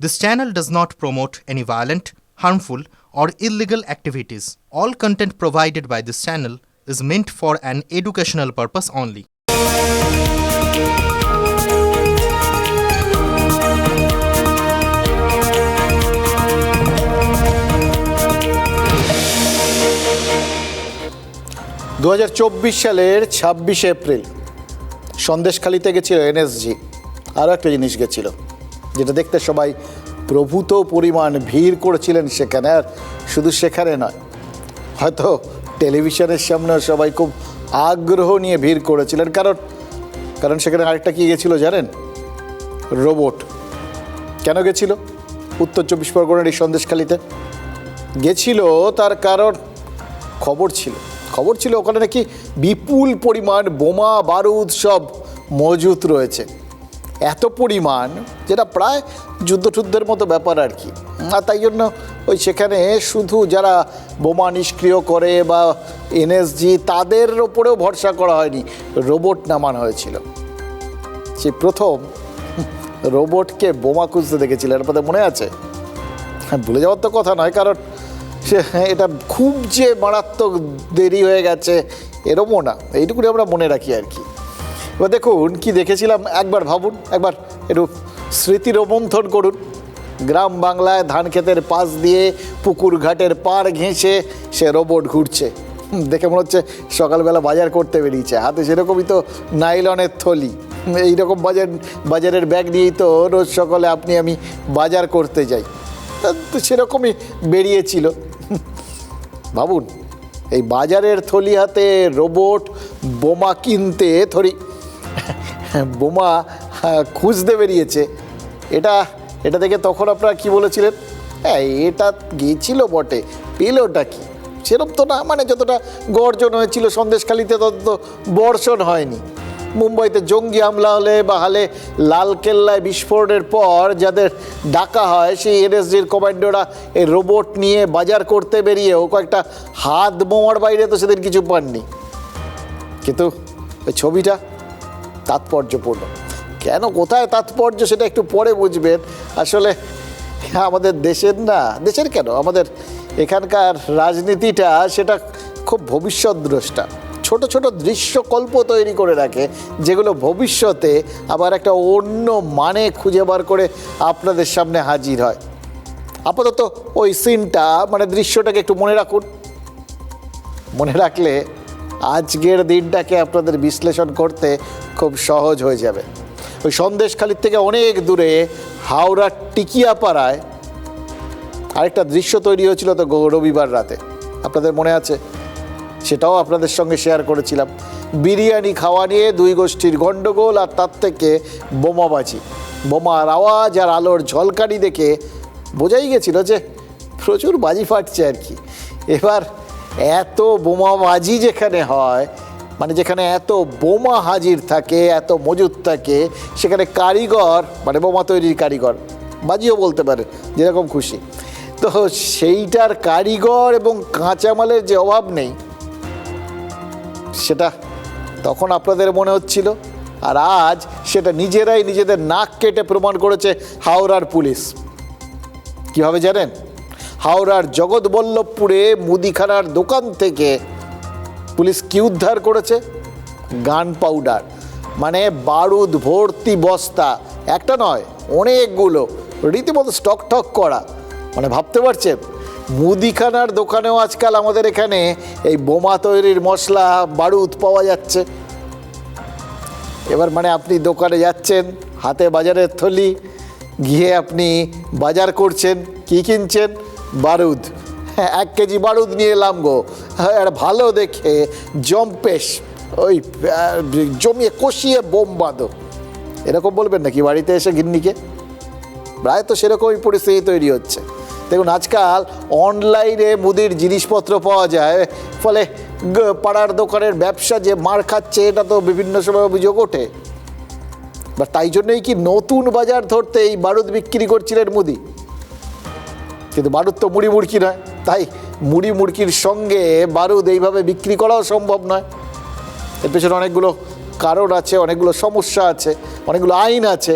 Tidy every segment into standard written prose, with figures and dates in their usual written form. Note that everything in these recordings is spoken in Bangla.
This channel does not promote any violent, harmful, or illegal activities. All content provided by this channel is meant for an educational purpose only. দু সালের 26 এপ্রিল সন্দেশখালিতে গেছিল এনএসজি। আরও একটা জিনিস গেছিল যেটা দেখতে সবাই প্রভূত পরিমাণ ভিড় করেছিলেন সেখানে। আর শুধু সেখানে নয়, হয়তো টেলিভিশনের সামনেও সবাই খুব আগ্রহ নিয়ে ভিড় করেছিলেন, কারণ সেখানে আরেকটা কী গেছিল জানেন? রোবট। কেন গেছিল উত্তর 24 পরগনার এই সন্দেশখালিতে? গেছিল তার কারণ খবর ছিল ওখানে নাকি বিপুল পরিমাণ বোমা বারুদ সব মজুত রয়েছে। এত পরিমাণ যেটা প্রায় যুদ্ধযুদ্ধের মতো ব্যাপার আর কি। আর তাই জন্য ওই সেখানে শুধু যারা বোমা নিষ্ক্রিয় করে বা এনএসজি তাদের ওপরেও ভরসা করা হয়নি, রোবট নামানো হয়েছিল। সে প্রথম রোবটকে বোমা খুঁজতে দেখেছিলেন, আপনাদের মনে আছে? ভুলে যাওয়ার তো কথা নয়, কারণ এটা খুব যে মারাত্মক দেরি হয়ে গেছে এরমও না, এইটুকুনি আমরা মনে রাখি আর কি। এবার দেখুন কি দেখেছিলাম, একবার ভাবুন, একবার একটু স্মৃতি রোমন্থন করুন। গ্রাম বাংলায় ধান ক্ষেতের পাশ দিয়ে পুকুর ঘাটের পাড় ঘেঁষে সে রোবট ঘুরছে। দেখে মনে হচ্ছে সকালবেলা বাজার করতে বেরিয়েছে, হাতে সেরকমই তো নাইলনের থলি, এইরকম বাজারের ব্যাগ নিয়েই তো রোজ সকালে আপনি আমি বাজার করতে যাই, তো সেরকমই বেরিয়েছিল। ভাবুন, এই বাজারের থলি হাতে রোবট বোমা কিনতে বোমা খুঁজতে বেরিয়েছে। এটা দেখে তখন আপনারা কি বলেছিলেন? হ্যাঁ, এটা গিয়েছিল বটে, পেলোটা কি? সেরকম তো না, মানে যতটা গর্জন হয়েছিল সন্দেশখালিতে তত বর্ষণ হয়নি। মুম্বাইতে জঙ্গি হামলা হলে বা লালকেল্লায় বিস্ফোরণের পর যাদের ডাকা হয়, সেই এনএসজির কমান্ডোরা এই রোবট নিয়ে বাজার করতে বেরিয়েও কয়েকটা হাত বোমার বাইরে তো সেদিন কিছু পাননি। কিন্তু ওই ছবিটা তাৎপর্যপূর্ণ। কেন, কোথায় তাৎপর্য সেটা একটু পরে বুঝবেন। আসলে আমাদের দেশের কেন, আমাদের এখানকার রাজনীতিটা সেটা খুব ভবিষ্যৎদ্রষ্টা। ছোট ছোট দৃশ্যকল্প তৈরি করে রাখে, যেগুলো ভবিষ্যতে আবার একটা অন্য মানে খুঁজে বার করে আপনাদের সামনে হাজির হয়। আপাতত ওই সিনটা, মানে দৃশ্যটাকে একটু মনে রাখুন। মনে রাখলে আজকের দিনটাকে আপনাদের বিশ্লেষণ করতে খুব সহজ হয়ে যাবে। ওই সন্দেশখালির থেকে অনেক দূরে হাওড়ার টিকিয়াপাড়ায় আরেকটা দৃশ্য তৈরি হয়েছিল তো রবিবার রাতে, আপনাদের মনে আছে? সেটাও আপনাদের সঙ্গে শেয়ার করেছিলাম। বিরিয়ানি খাওয়া নিয়ে দুই গোষ্ঠীর গণ্ডগোল, আর তার থেকে বোমাবাজি, বোমার আওয়াজ আর আলোর ঝলকানি দেখে বোঝাই গেছিল যে প্রচুর বাজি ফাটছে আর কি। এবার এত বোমাবাজি যেখানে হয়, মানে যেখানে এত বোমা হাজির থাকে, এত মজুদ থাকে, সেখানে কারিগর, মানে বোমা তৈরির কারিগর, বাজিও বলতে পারে, যেরকম খুশি, তো সেইটার কারিগর এবং কাঁচামালের যে অভাব নেই, সেটা তখন আপনাদের মনে হচ্ছিল। আর আজ সেটা নিজেরাই নিজেদের নাক কেটে প্রমাণ করেছে হাওড়ার পুলিশ। কীভাবে জানেন? হাওড়ার জগৎবল্লভপুরে মুদিখানার দোকান থেকে পুলিশ কি উদ্ধার করেছে? গান পাউডার, মানে বারুদ ভর্তি বস্তা, একটা নয় অনেকগুলো, রীতিমতো স্টক করা। মানে ভাবতে পারছেন, মুদিখানার দোকানেও আজকাল আমাদের এখানে এই বোমা তৈরির মশলা বারুদ পাওয়া যাচ্ছে। এবার মানে আপনি দোকানে যাচ্ছেন, হাতে বাজারের থলি, গিয়ে আপনি বাজার করছেন, কি কিনছেন? বারুদ। 1 কেজি বারুদ নিয়ে এলাম গো, আর ভালো দেখে জম্পেশ, ওই জমিয়ে কষিয়ে বোম বাঁধো, এরকম বলবেন নাকি বাড়িতে এসে গিন্নিকে? প্রায় তো সেরকমই পরিস্থিতি তৈরি হচ্ছে। দেখুন, আজকাল অনলাইনে মুদির জিনিসপত্র পাওয়া যায়, ফলে পাড়ার দোকানের ব্যবসা যে মার খাচ্ছে, এটা তো বিভিন্ন সময় অভিযোগ ওঠে। বা তাই জন্যই কি নতুন বাজার ধরতে এই বারুদ বিক্রি করছিলেন মুদি। কিন্তু বারুদ তো মুড়ি মুড়কি নয়, তাই মুড়ি মুড়কির সঙ্গে বারুদ এইভাবে বিক্রি করাও সম্ভব নয়। এর পেছনে অনেকগুলো কারণ আছে, অনেকগুলো সমস্যা আছে, অনেকগুলো আইন আছে।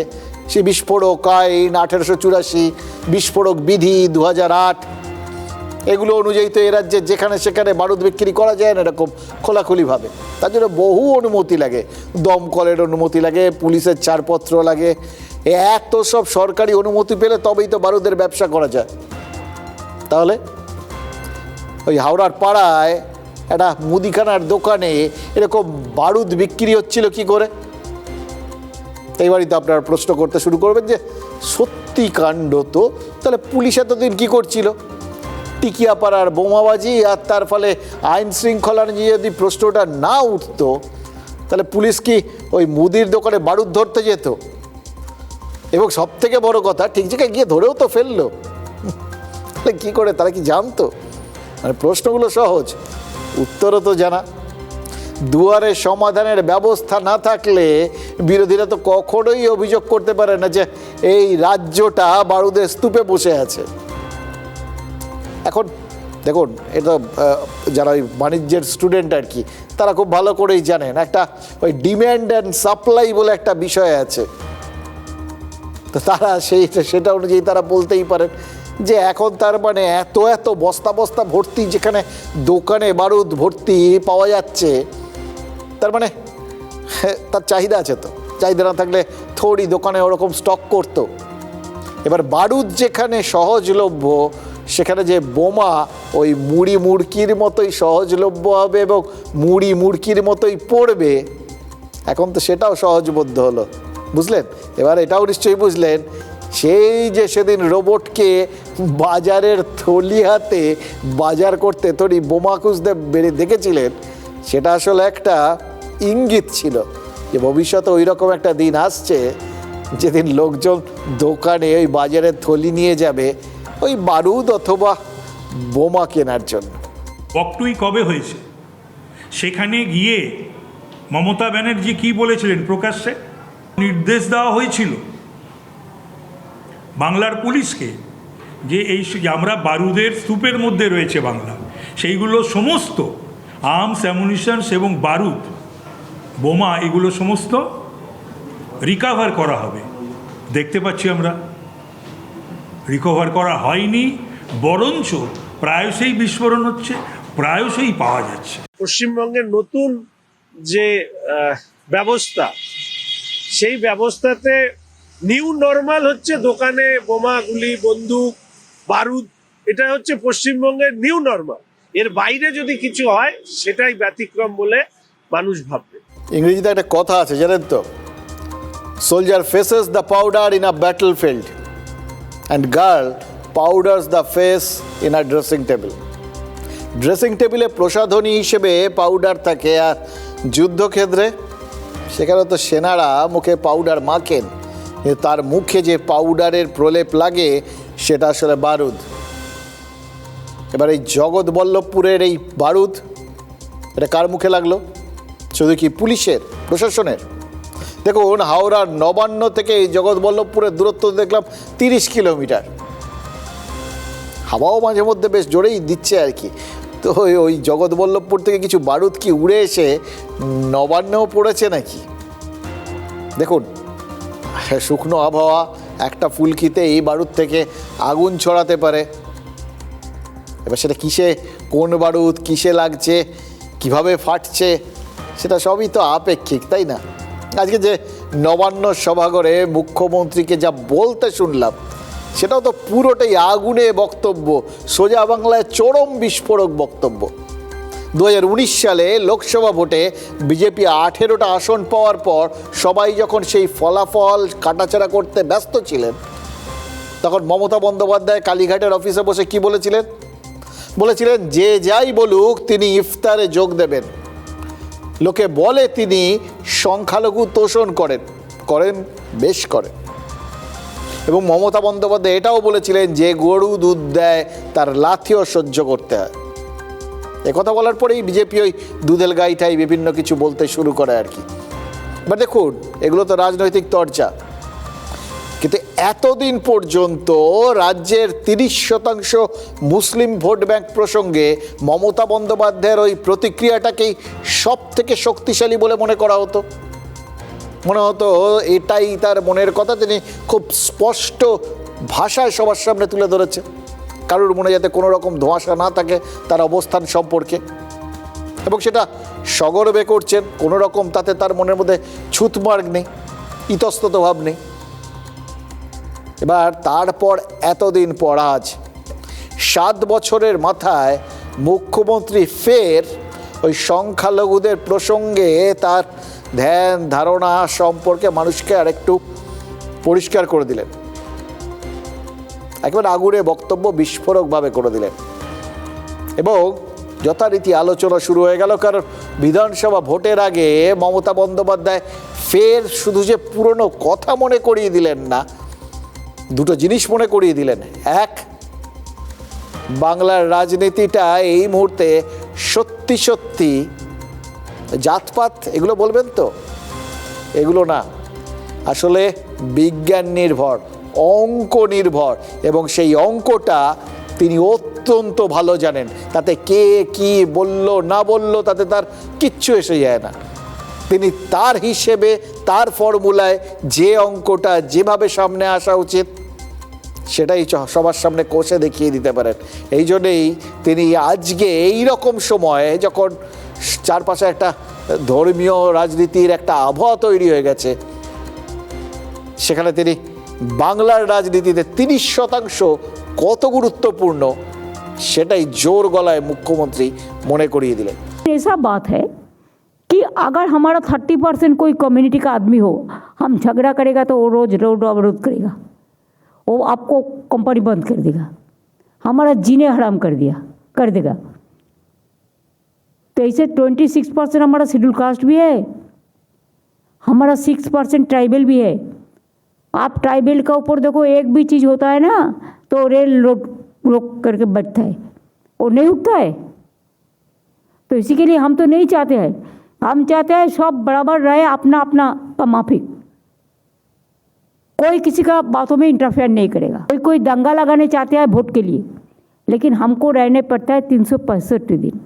সে বিস্ফোরক আইন 1884, বিস্ফোরক বিধি 2008, এগুলো অনুযায়ী তো এ রাজ্যে যেখানে সেখানে বারুদ বিক্রি করা যায় না এরকম খোলাখুলিভাবে। তার জন্য বহু অনুমতি লাগে, দমকলের অনুমতি লাগে, পুলিশের ছাড়পত্র লাগে, এত সব সরকারি অনুমতি পেলে তবেই তো বারুদের ব্যবসা করা যায়। তাহলে ওই হাওড়ার পাড়ায় একটা মুদিখানার দোকানে এরকম বারুদ বিক্রি হচ্ছিল কি করে? এইবারই তো আপনারা প্রশ্ন করতে শুরু করবেন যে সত্যি কাণ্ড তো, তাহলে পুলিশ এতদিন কি করছিল? টিকিয়াপাড়ার বোমাবাজি আর তার ফলে আইন শৃঙ্খলা নিয়ে যদি প্রশ্নটা না উঠতো, তাহলে পুলিশ কি ওই মুদির দোকানে বারুদ ধরতে যেত? এবং সব থেকে বড় কথা, ঠিক জায়গায় গিয়ে ধরেও তো ফেললো। তাহলে কী করে, তারা কি জানতো? মানে প্রশ্নগুলো সহজ, উত্তরও তো জানা। দুয়ারে সমাধানের ব্যবস্থা না থাকলে বিরোধীরা তো কখনোই অভিযোগ করতে পারে না যে এই রাজ্যটা বারুদের স্তূপে বসে আছে। এখন দেখুন, এটা যারা ওই বাণিজ্যের স্টুডেন্ট আর কি, তারা খুব ভালো করেই জানেন একটা ওই ডিম্যান্ড অ্যান্ড সাপ্লাই বলে একটা বিষয় আছে। তো তারা সেটা অনুযায়ী তারা বলতেই পারেন যে এখন তার মানে এত এত বস্তা বস্তা ভর্তি যেখানে দোকানে বারুদ ভর্তি পাওয়া যাচ্ছে, তার মানে তার চাহিদা আছে। তো চাহিদা না থাকলে থোড়ি দোকানে ওরকম স্টক করতো। এবার বারুদ যেখানে সহজলভ্য, সেখানে যে বোমা ওই মুড়ি মুড়কির মতোই সহজলভ্য হবে এবং মুড়ি মুড়কির মতোই পড়বে, এখন তো সেটাও সহজবোধ্য হলো, বুঝলেন? এবার এটাও নিশ্চয়ই বুঝলেন, সেই যে সেদিন রোবটকে বাজারের থলি হাতে বাজার করতে তৈরি বোমা খুঁজতে বেড়ে দেখেছিলেন, সেটা আসলে একটা ইঙ্গিত ছিল যে ভবিষ্যতে ওই রকম একটা দিন আসছে যেদিন লোকজন দোকানে ওই বাজারের থলি নিয়ে যাবে ওই বারুদ অথবা বোমা কেনার জন্য। বকটুই কবে হয়েছে? সেখানে গিয়ে মমতা ব্যানার্জি কি বলেছিলেন? প্রকাশ্যে নির্দেশ দেওয়া হয়েছিল বাংলার পুলিশকে যে আমরা বারুদের স্তূপের মধ্যে রয়েছে বাংলা, সেইগুলো সমস্ত আর্মস, অ্যামুনিশনস এবং বারুদ, বোমা, এগুলো সমস্ত রিকভার করা হবে। দেখতে পাচ্ছি আমরা রিকভার করা হয়নি, বরঞ্চ প্রায়শই বিস্ফোরণ হচ্ছে, প্রায়শই পাওয়া যাচ্ছে। পশ্চিমবঙ্গের নতুন যে ব্যবস্থা, সেই ব্যবস্থাতে নিউ নর্মাল হচ্ছে দোকানে বোমা, গুলি, বন্দুক, বারুদ। এটা হচ্ছে পশ্চিমবঙ্গের নিউ নর্মাল। এর বাইরে যদি কিছু হয় সেটাই ব্যতিক্রম বলে মানুষ ভাববে। ইংরেজিতে একটা কথা আছে জানেন তো, soldier faces the powder in a battle field and girl powders the face in a dressing table. Dressing টেবিলে প্রসাধনী হিসেবে পাউডার থাকে, আর যুদ্ধক্ষেত্রে সেখানে তো সেনারা মুখে পাউডার মাখেন, তার মুখে যে পাউডারের প্রলেপ লাগে সেটা আসলে বারুদ। এবার এই জগৎবল্লভপুরের এই বারুদ, এটা কার মুখে লাগলো? শুধু কি পুলিশের, প্রশাসনের? দেখুন, হাওড়ার নবান্ন থেকে এই জগৎবল্লভপুরের দূরত্ব দেখলাম 30 কিলোমিটার। হাওয়াও মাঝে মধ্যে বেশ জোরেই দিচ্ছে আর কি। তো ওই জগৎবল্লভপুর থেকে কিছু বারুদ কি উড়ে এসে নবান্নেও পড়েছে নাকি? দেখুন, শুকনো আবহাওয়া, একটা ফুলকিতে এই বারুদ থেকে আগুন ছড়াতে পারে। এবার সেটা কিসে, কোন বারুদ কিসে লাগছে, কিভাবে ফাটছে, সেটা সবই তো আপেক্ষিক, তাই না? আজকে যে নবান্ন সভাঘরে মুখ্যমন্ত্রীকে যা বলতে শুনলাম, সেটাও তো পুরোটাই আগুনে বক্তব্য, সোজা বাংলায় চরম বিস্ফোরক বক্তব্য। 2019 সালে লোকসভা ভোটে বিজেপি 18টা আসন পাওয়ার পর সবাই যখন সেই ফলাফল কাটাছেড়া করতে ব্যস্ত ছিলেন, তখন মমতা বন্দ্যোপাধ্যায় কালীঘাটের অফিসে বসে কি বলেছিলেন? বলেছিলেন যে যাই বলুক তিনি ইফতারে যোগ দেবেন। লোকে বলে তিনি সংখ্যালঘু তোষণ করেন, বেশ করেন। এবং মমতা বন্দ্যোপাধ্যায় এটাও বলেছিলেন যে গরু দুধ দেয় তার লাথিও সহ্য করতে হয়। একথা বলার পরেই বিজেপি ওই দুধেল গাইটাই বিভিন্ন কিছু বলতে শুরু করে আর কি। বা দেখুন, এগুলো তো রাজনৈতিক চর্চা, কিন্তু এতদিন পর্যন্ত রাজ্যের 30% মুসলিম ভোট ব্যাংক প্রসঙ্গে মমতা বন্দ্যোপাধ্যায়ের ওই প্রতিক্রিয়াটাকেই সব থেকে শক্তিশালী বলে মনে করা হতো। মনে হতো এটাই তার মনের কথা, তিনি খুব স্পষ্ট ভাষায় সবার সামনে তুলে ধরেছে, কারোর মনে যাতে কোনো রকম ধোঁয়াশা না থাকে তার অবস্থান সম্পর্কে, এবং সেটা সগর্বে করছেন। কোনো রকম তাতে তার মনের মধ্যে ছুতমার্গ নেই, ইতস্তত ভাব নেই। এবার তারপর এতদিন পর আজ 7 বছরের মাথায় মুখ্যমন্ত্রী ফের ওই সংখ্যালঘুদের প্রসঙ্গে তার ধ্যান ধারণা সম্পর্কে মানুষকে আরেকটু পরিষ্কার করে দিলেন, একেবারে আগুনে বক্তব্য বিস্ফোরকভাবে করে দিলেন, এবং যথারীতি আলোচনা শুরু হয়ে গেল। কারণ বিধানসভা ভোটের আগে মমতা বন্দ্যোপাধ্যায় ফের শুধু যে পুরনো কথা মনে করিয়ে দিলেন না, দুটো জিনিস মনে করিয়ে দিলেন। এক, বাংলার রাজনীতিটা এই মুহূর্তে সত্যি সত্যি জাতপাত এগুলো বলবেন তো, এগুলো না, আসলে বিজ্ঞান নির্ভর, অঙ্ক নির্ভর, এবং সেই অঙ্কটা তিনি অত্যন্ত ভালো জানেন। তাতে কে কি বলল না বলল তাতে তার কিচ্ছু এসে যায় না। তিনি তার হিসেবে, তার ফর্মুলায় যে অঙ্কটা যেভাবে সামনে আসা উচিত সেটাই সবার সামনে কষে দেখিয়ে দিতে পারেন। এই জন্যেই তিনি আজকে এই রকম সময়ে, যখন চারপাশে একটা ধর্মীয় রাজনীতির একটা আবহাওয়া তৈরি হয়ে গেছে, সেখানে তিনি বাংলার রাজনীতিতে 30% কত গুরুত্বপূর্ণ সেটাই জোর গলায় মুখ্যমন্ত্রী মনে করিয়ে दिले। ऐसा बात है कि अगर हमारा 30% कोई कम्युनिटी का आदमी हो, हम झगड़ा करेगा तो वो रोज रोड अवरोध करेगा, वो आपको कंपनी बंद कर देगा, हमारा जीने हराम कर देगा। तो ऐसे 26% हमारा शेड्यूल कास्ट भी है, हमारा 6% ट्राइबल भी है। आप ट्राइबल का ऊपर देखो, एक भी चीज़ होता है ना तो रेल रोक करके बैठता है, वो नहीं उठता है। तो इसी के लिए हम तो नहीं चाहते हैं, हम चाहते हैं सब बराबर रहे, अपना अपना का माफिक, कोई किसी का बातों में इंटरफेयर नहीं करेगा। कोई दंगा लगाने चाहते हैं वोट के लिए, लेकिन हमको रहने पड़ता है 365 दिन।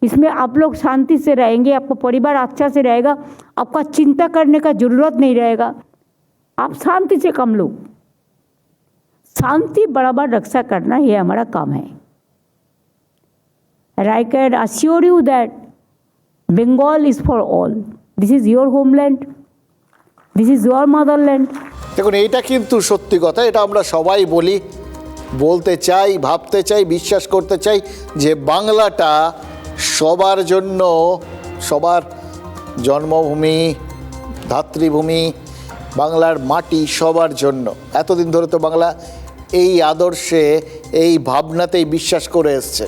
इसमें आप लोग शांति से रहेंगे, आपका परिवार अच्छा से रहेगा, आपका चिंता करने का ज़रूरत नहीं रहेगा। आप शांति से कम लोग, शांति बराबर रक्षा करना ये हमारा काम है। And I can assure you that Bengal is for all. This is your homeland. This is your motherland. দেখুন, এইটা কিন্তু সত্যি কথা, এটা আমরা সবাই বলি, বলতে চাই, ভাবতে চাই, বিশ্বাস করতে চাই যে বাংলাটা সবার জন্য, সবার জন্মভূমি, ধাত্রীভূমি, বাংলার মাটি সবার জন্য। এতদিন ধরে তো বাংলা এই আদর্শে, এই ভাবনাতেই বিশ্বাস করে এসছে।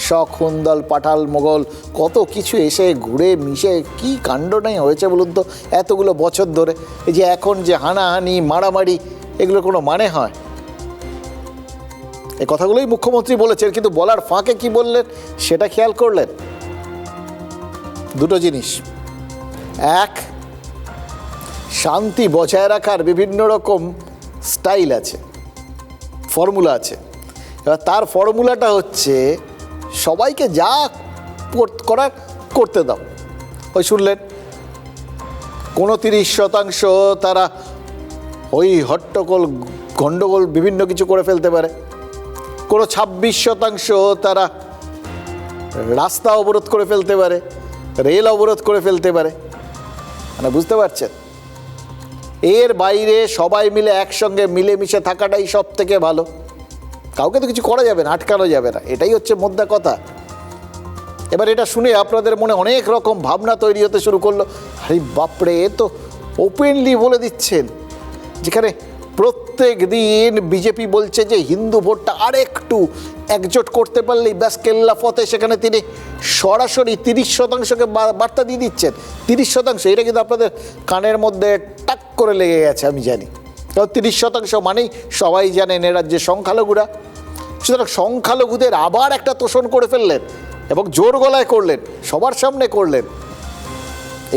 শক, হুন্দল, পাঠাল, মোগল কত কিছু এসে ঘুরে মিশে কি কাণ্ড নাই হয়েছে বলুন তো এতগুলো বছর ধরে। এই যে এখন যে হানাহানি, মারামারি, এগুলো কোনো মানে হয়? এই কথাগুলোই মুখ্যমন্ত্রী বলেছেন, কিন্তু বলার ফাঁকে কি বললেন সেটা খেয়াল করলেন? দুটো জিনিস। এক, শান্তি বজায় রাখার বিভিন্ন রকম স্টাইল আছে, ফর্মুলা আছে। এবার তার ফর্মুলাটা হচ্ছে সবাইকে যা করার করতে দাও। ওই শুনলেন, কোনো 30% তারা ওই হট্টগোল, গণ্ডগোল বিভিন্ন কিছু করে ফেলতে পারে, কোনো 26% তারা রাস্তা অবরোধ করে ফেলতে পারে, রেল অবরোধ করে ফেলতে পারে। মানে বুঝতে পারছেন, এর বাইরে সবাই মিলে একসঙ্গে মিলেমিশে থাকাটাই সব থেকে ভালো। কাউকে তো কিছু করা যাবে না, আটকানো যাবে না, এটাই হচ্ছে মোদ্দা কথা। এবার এটা শুনে আপনাদের মনে অনেক রকম ভাবনা তৈরি হতে শুরু করলো। আরে বাপরে, এ তো ওপেনলি বলে দিচ্ছেন, যেখানে প্রত্যেক দিন বিজেপি বলছে যে হিন্দু ভোটটা আরেকটু একজোট করতে পারলেই ব্যাস কেল্লা ফতে, সেখানে তিনি সরাসরি 30%কে বার্তা দিয়ে দিচ্ছেন। 30%, এটা কিন্তু আপনাদের কানের মধ্যে টাক করে লেগে গেছে, আমি জানি। কারণ 30% মানেই সবাই জানেন এ রাজ্যে সংখ্যালঘুরা। সুতরাং সংখ্যালঘুদের আবার একটা তোষণ করে ফেললেন এবং জোর গলায় করলেন, সবার সামনে করলেন,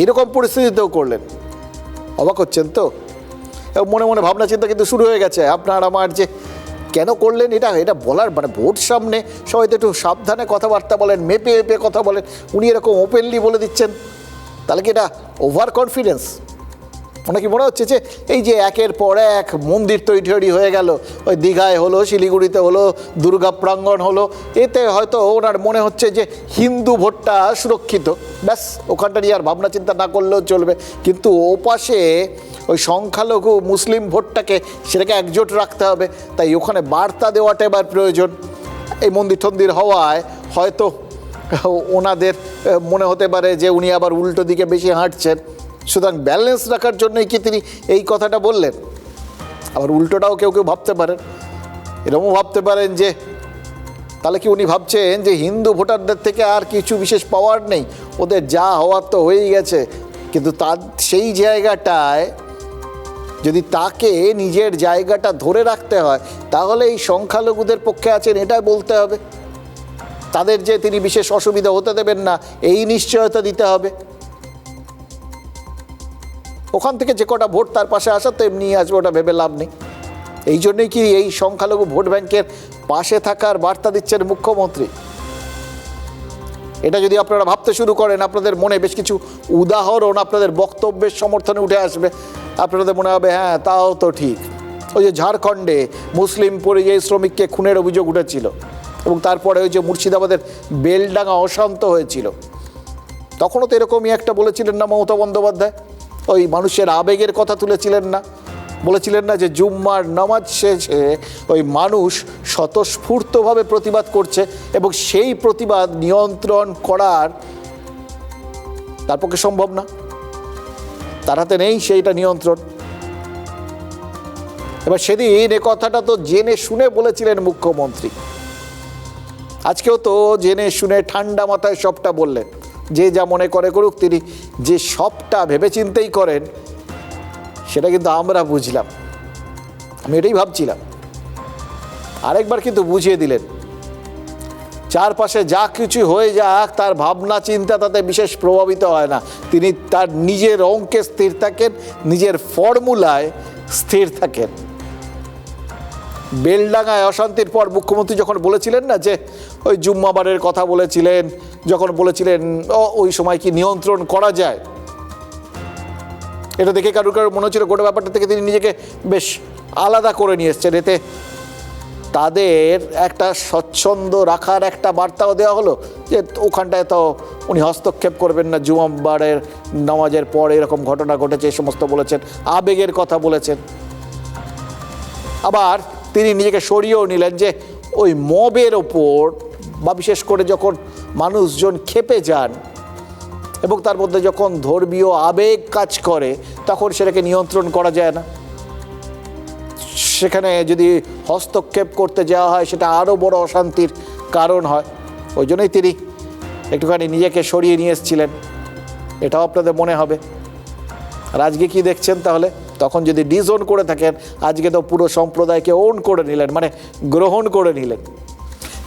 এইরকম পরিস্থিতিতেও করলেন। অবাক হচ্ছেন তো? এবং মনে মনে ভাবনা চিন্তা কিন্তু শুরু হয়ে গেছে আপনার আমার, যে কেন করলেন এটা বলার, মানে ভোট সামনে সবাই তো একটু সাবধানে কথাবার্তা বলেন, মেপে মেপে কথা বলেন, উনি এরকম ওপেনলি বলে দিচ্ছেন। তাহলে কি এটা ওভার কনফিডেন্স? মানে কি মনে হচ্ছে যে এই যে একের পর এক মন্দির তৈরি হয়ে গেল, ওই দীঘায় হলো, শিলিগুড়িতে হলো, দুর্গা প্রাঙ্গণ হলো, এতে হয়তো ওনার মনে হচ্ছে যে হিন্দু ভোটটা সুরক্ষিত, ব্যাস ওখানটা নিয়ে আর ভাবনা চিন্তা না করলেও চলবে। কিন্তু ওপাশে ওই সংখ্যালঘু মুসলিম ভোটটাকে, সেটাকে একজোট রাখতে হবে, তাই ওখানে বার্তা দেওয়াটা এবার প্রয়োজন। এই মন্দির টন্দির হওয়ায় হয়তো ওনাদের মনে হতে পারে যে উনি আবার উল্টো দিকে বেশি হাঁটছেন, সুতরাং ব্যালেন্স রাখার জন্যই কি তিনি এই কথাটা বললেন। আবার উল্টোটাও কেউ কেউ ভাবতে পারেন, এরকমও ভাবতে পারেন যে তাহলে কি উনি ভাবছেন যে হিন্দু ভোটারদের থেকে আর কিছু বিশেষ পাওয়ার নেই, ওদের যা হওয়ার তো হয়েই গেছে। কিন্তু তার সেই জায়গাটায় যদি তাকে নিজের জায়গাটা ধরে রাখতে হয়, তাহলে এই সংখ্যালঘুদের পক্ষে আছেন এটাই বলতে হবে। তাদের যে তিনি বিশেষ অসুবিধা হতে দেবেন না, এই নিশ্চয়তা দিতে হবে। ওখান থেকে যে কটা ভোট তার পাশে আসা তো এমনি আসবে, ওটা ভেবে লাভ নেই। এই জন্যই কি এই সংখ্যালঘু ভোট ব্যাংকের পাশে থাকার বার্তা দিচ্ছেন মুখ্যমন্ত্রী। এটা যদি আপনারা ভাবতে শুরু করেন, আপনাদের মনে বেশ কিছু উদাহরণ আপনাদের বক্তব্যের সমর্থনে উঠে আসবে। আপনাদের মনে হবে হ্যাঁ তাও তো ঠিক। ওই যে ঝাড়খণ্ডে মুসলিম পরিযায়ী শ্রমিককে খুনের অভিযোগ উঠেছিল, এবং তারপরে ওই যে মুর্শিদাবাদের বেলডাঙ্গা অশান্ত হয়েছিল, তখনও তো এরকমই একটা বলেছিলেন না মমতা বন্দ্যোপাধ্যায়? ওই মানুষের আবেগের কথা তুলেছিলেন না? বলেছিলেন না যে জুম্মার নামাজ শেষে ওই মানুষ স্বতঃস্ফূর্তভাবে প্রতিবাদ করছে, এবং সেই প্রতিবাদ নিয়ন্ত্রণ করার তার পক্ষে সম্ভব না, তার হাতে নেই সেইটা নিয়ন্ত্রণ। এবার সেদিন এ কথাটা তো জেনে শুনে বলেছিলেন মুখ্যমন্ত্রী, আজকেও তো জেনে শুনে ঠান্ডা মাথায় সবটা বললেন। যে যা মনে করে করুক, তিনি যে সবটা ভেবেচিন্তেই করেন সেটা কিন্তু আমরা বুঝলাম। আমি এটাই ভাবছিলাম। আরেকবার কিন্তু বুঝিয়ে দিলেন, চারপাশে যা কিছু হয়ে যাক তার ভাবনা চিন্তা তাতে বিশেষ প্রভাবিত হয় না। তিনি তার নিজের অঙ্কে স্থির থাকেন, নিজের ফর্মুলায় স্থির থাকেন। বেলডাঙ্গায় অশান্তির পর মুখ্যমন্ত্রী যখন বলেছিলেন না যে ওই জুম্মাবারের কথা বলেছিলেন, যখন বলেছিলেন ওই সময় কি নিয়ন্ত্রণ করা যায়, এটা দেখে কারুর মনে হচ্ছিল গোটা ব্যাপারটা থেকে তিনি নিজেকে বেশ আলাদা করে নিয়ে এসছেন। এতে তাদের একটা স্বচ্ছন্দ রাখার একটা বার্তাও দেওয়া হলো যে ওখানটায় তো উনি হস্তক্ষেপ করবেন না, জুম্মাবারের নামাজের পর এরকম ঘটনা ঘটেছে এই সমস্ত বলেছেন, আবেগের কথা বলেছেন। আবার তিনি নিজেকে সরিয়েও নিলেন যে ওই মবের ওপর, বা বিশেষ করে যখন মানুষজন ক্ষেপে যান এবং তার মধ্যে যখন ধর্মীয় আবেগ কাজ করে, তখন সেটাকে নিয়ন্ত্রণ করা যায় না। সেখানে যদি হস্তক্ষেপ করতে যাওয়া হয় সেটা আরও বড় অশান্তির কারণ হয়। ওই জন্যই তিনি একটুখানি নিজেকে সরিয়ে নিয়ে এসেছিলেন, এটাও আপনাদের মনে হবে। আর আজকে কি দেখছেন তাহলে? তখন যদি ডিজোন করে থাকেন, আজকে তো পুরো সম্প্রদায়কে ওন করে নিলেন, মানে গ্রহণ করে নিলেন।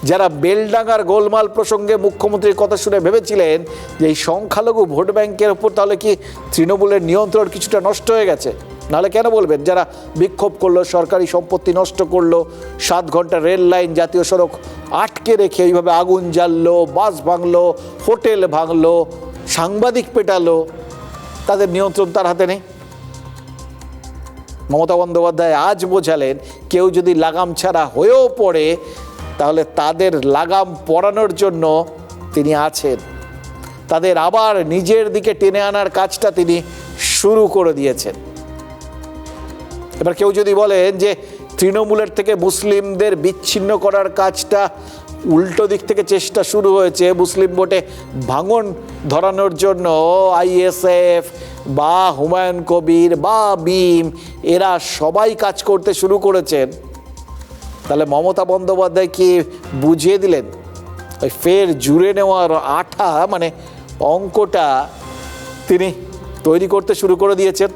যারা বেলডাঙ্গার গোলমাল প্রসঙ্গে মুখ্যমন্ত্রীর কথা শুনে ভেবেছিলেন যে এই সংখ্যালঘু ভোট ব্যাংকের ওপর তাহলে কি তৃণমূলের নিয়ন্ত্রণ কিছুটা নষ্ট হয়ে গেছে, নাহলে কেন বলবেন? যারা বিক্ষোভ করলো, সরকারি সম্পত্তি নষ্ট করলো, 7 ঘন্টা রেল লাইন, জাতীয় সড়ক আটকে রেখে এইভাবে আগুন জ্বাললো, বাস ভাঙলো, হোটেল ভাঙলো, সাংবাদিক পেটালো, তাদের নিয়ন্ত্রণ তার হাতে নেই। মমতা বন্দ্যোপাধ্যায় আজ বোঝালেন কেউ যদি লাগাম ছাড়া হয়েও পড়ে, তাহলে তাদের লাগাম পরানোর জন্য তিনি আছেন। তাদের আবার নিজের দিকে টেনে আনার কাজটা তিনি শুরু করে দিয়েছেন। এবার কেউ যদি বলেন যে তৃণমূলের থেকে মুসলিমদের বিচ্ছিন্ন করার কাজটা উল্টো দিক থেকে চেষ্টা শুরু হয়েছে, মুসলিম ভোটে ভাঙন ধরানোর জন্য আইএসএফ বা হুমায়ুন কবির বা বিম এরা সবাই কাজ করতে শুরু করেছেন, তাহলে মমতা বন্দ্যোপাধ্যায় কি বুঝিয়ে দিলেন ওই ফের জুড়ে নেওয়ার আঠা, মানে অঙ্কটা তিনি তৈরি করতে শুরু করে দিয়েছেন,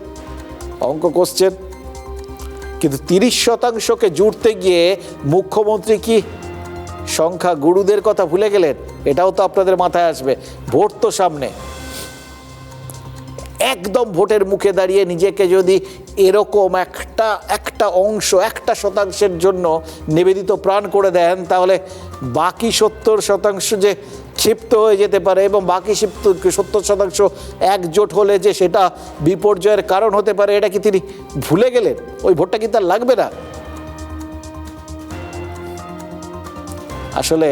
অঙ্ক কষছেন। কিন্তু 30%কে জুড়তে গিয়ে মুখ্যমন্ত্রী কি সংখ্যা গুরুদের কথা ভুলে গেলেন? এটাও তো আপনাদের মাথায় আসবে। ভোট তো সামনে, একদম ভোটের মুখে দাঁড়িয়ে নিজেকে যদি এরকম একটা অংশ, 1% জন্য নিবেদিত প্রাণ করে দেন, তাহলে বাকি 70% যে ক্ষিপ্ত হয়ে যেতে পারে এবং বাকি 70% একজোট হলে যে সেটা বিপর্যয়ের কারণ হতে পারে, এটা কি তিনি ভুলে গেলেন? ওই ভোটটা কি তার লাগবে না? আসলে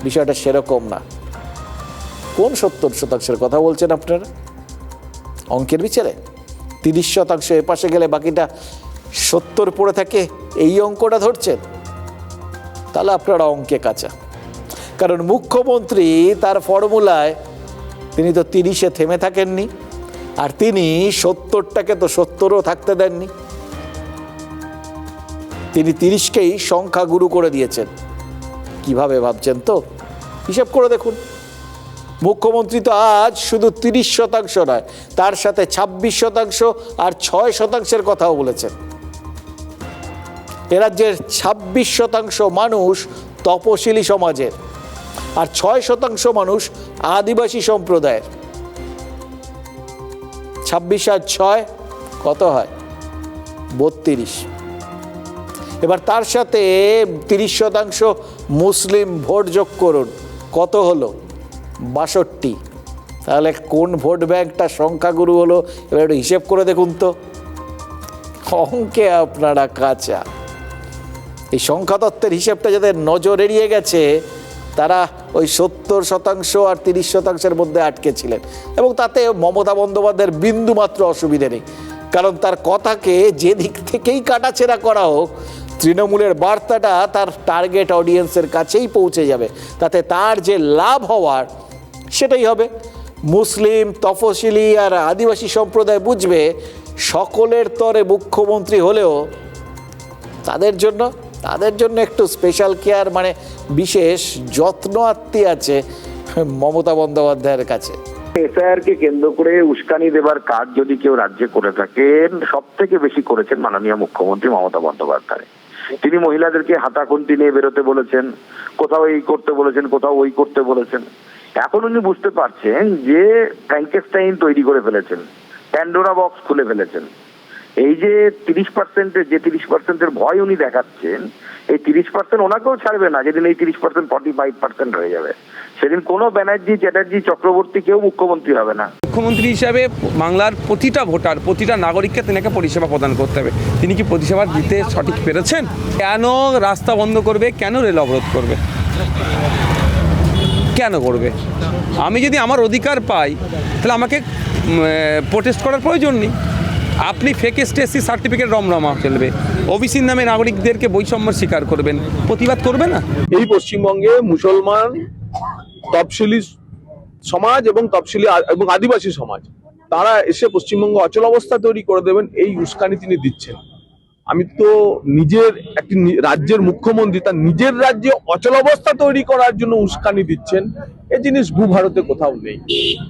বিষয়টা সেরকম না। কোন 70%-এর কথা বলছেন আপনারা? অঙ্কের বিচারে 30% এপাশে গেলে বাকিটা 70 পড়ে থাকে, এই অঙ্কটা ধরছেন? তাহলে আপনারা অঙ্কে কাঁচা। কারণ মুখ্যমন্ত্রী তার ফর্মুলায় তিনি তো 30-এ থেমে থাকেননি, আর তিনি 70টাকে তো 70ও থাকতে দেননি। তিনি 30কেই সংখ্যাগুরু করে দিয়েছেন। কিভাবে ভাবছেন তো হিসাব করে দেখুন। মুখ্যমন্ত্রী তো আজ শুধু 30% নয়, তার সাথে 26% আর 6%-এর কথাও বলেছেন। এ রাজ্যের 26% মানুষ তপশিলি সমাজের, আর 6% মানুষ আদিবাসী সম্প্রদায়ের। 26 আর 6 কত হয়? 32। এবার তার সাথে 30% মুসলিম ভোট যোগ করুন, কত হলো? 62। তাহলে কোন ভোট ব্যাংকটা সংখ্যাগুরু হলো? এবার একটু হিসেব করে দেখুন তো। অঙ্কে আপনারা কাঁচা। এই সংখ্যা তত্ত্বের হিসেবটা যাদের নজর এড়িয়ে গেছে, তারা ওই 70% আর 30%-এর মধ্যে আটকে ছিলেন, এবং তাতে মমতা বন্দ্যোপাধ্যায়ের বিন্দু মাত্র অসুবিধে নেই। কারণ তার কথাকে যে দিক থেকেই কাটাছেড়া করা হোক, তৃণমূলের বার্তাটা তার টার্গেট অডিয়েন্সের কাছেই পৌঁছে যাবে। তাতে তার যে লাভ হওয়ার সেটাই হবে। মুসলিম, তফসিলি আর আদিবাসী সম্প্রদায় বুঝবে সকলের তরে মুখ্যমন্ত্রী হলেও তাদের জন্য একটু স্পেশাল কেয়ার, মানে বিশেষ যত্ন আত্মি আছে মমতা বন্দ্যোপাধ্যায়ের কাছে। এসআইআর কে কেন্দ্র করে উস্কানি দেবার কাজ যদি কেউ রাজ্যে করে থাকেন, সব থেকে বেশি করেছেন মাননীয় মুখ্যমন্ত্রী মমতা বন্দ্যোপাধ্যায়। তিনি মহিলাদেরকে হাতাখুন্তি নিয়ে বেরোতে বলেছেন, কোথাও এই করতে বলেছেন, কোথাও ওই করতে বলেছেন। এখন উনি বুঝতে পারছেন যে ফ্র্যাঙ্কেস্টাইন তৈরি করে ফেলেছেন, প্যান্ডোরা বক্স খুলে ফেলেছেন। এই যে 30%-এর ভয় উনি দেখাচ্ছেন, এই 30% ওনাকেও ছাড়বে না। যেদিন এই 30% 45% হয়ে যাবে, সেদিন কোনো ব্যানার্জি, চ্যাটার্জি, চক্রবর্তী কেউ মুখ্যমন্ত্রী হবে না। মুখ্যমন্ত্রী হিসাবে বাংলার প্রতিটা ভোটার, প্রতিটা নাগরিককে তিনাকে পরিষেবা প্রদান করতে হবে। তিনি কি পরিষেবা দিতে সঠিক পেরেছেন? কেন রাস্তা বন্ধ করবে? কেন রেল অবরোধ করবে? কেন করবে? আমি যদি আমার অধিকার পাই, তাহলে আমাকে প্রোটেস্ট করার প্রয়োজন নেই। আপনি ফেক এসটি সার্টিফিকেট রমরমা চলবে, ওবিসির নামে নাগরিকদেরকে বৈষম্যের শিকার করবেন, প্রতিবাদ করবে না। এই পশ্চিমবঙ্গে মুসলমান, তফসিলি সমাজ এবং তফসিলি এবং আদিবাসী সমাজ, তারা এসে পশ্চিমবঙ্গ অচল অবস্থা তৈরি করে দেবেন, এই উস্কানি তিনি দিচ্ছেন। আমি তো নিজের একটি রাজ্যের মুখ্যমন্ত্রী, তার নিজের রাজ্যে অচল অবস্থা তৈরি করার জন্য উস্কানি দিচ্ছেন, এই জিনিস ভারতে কোথাও নেই।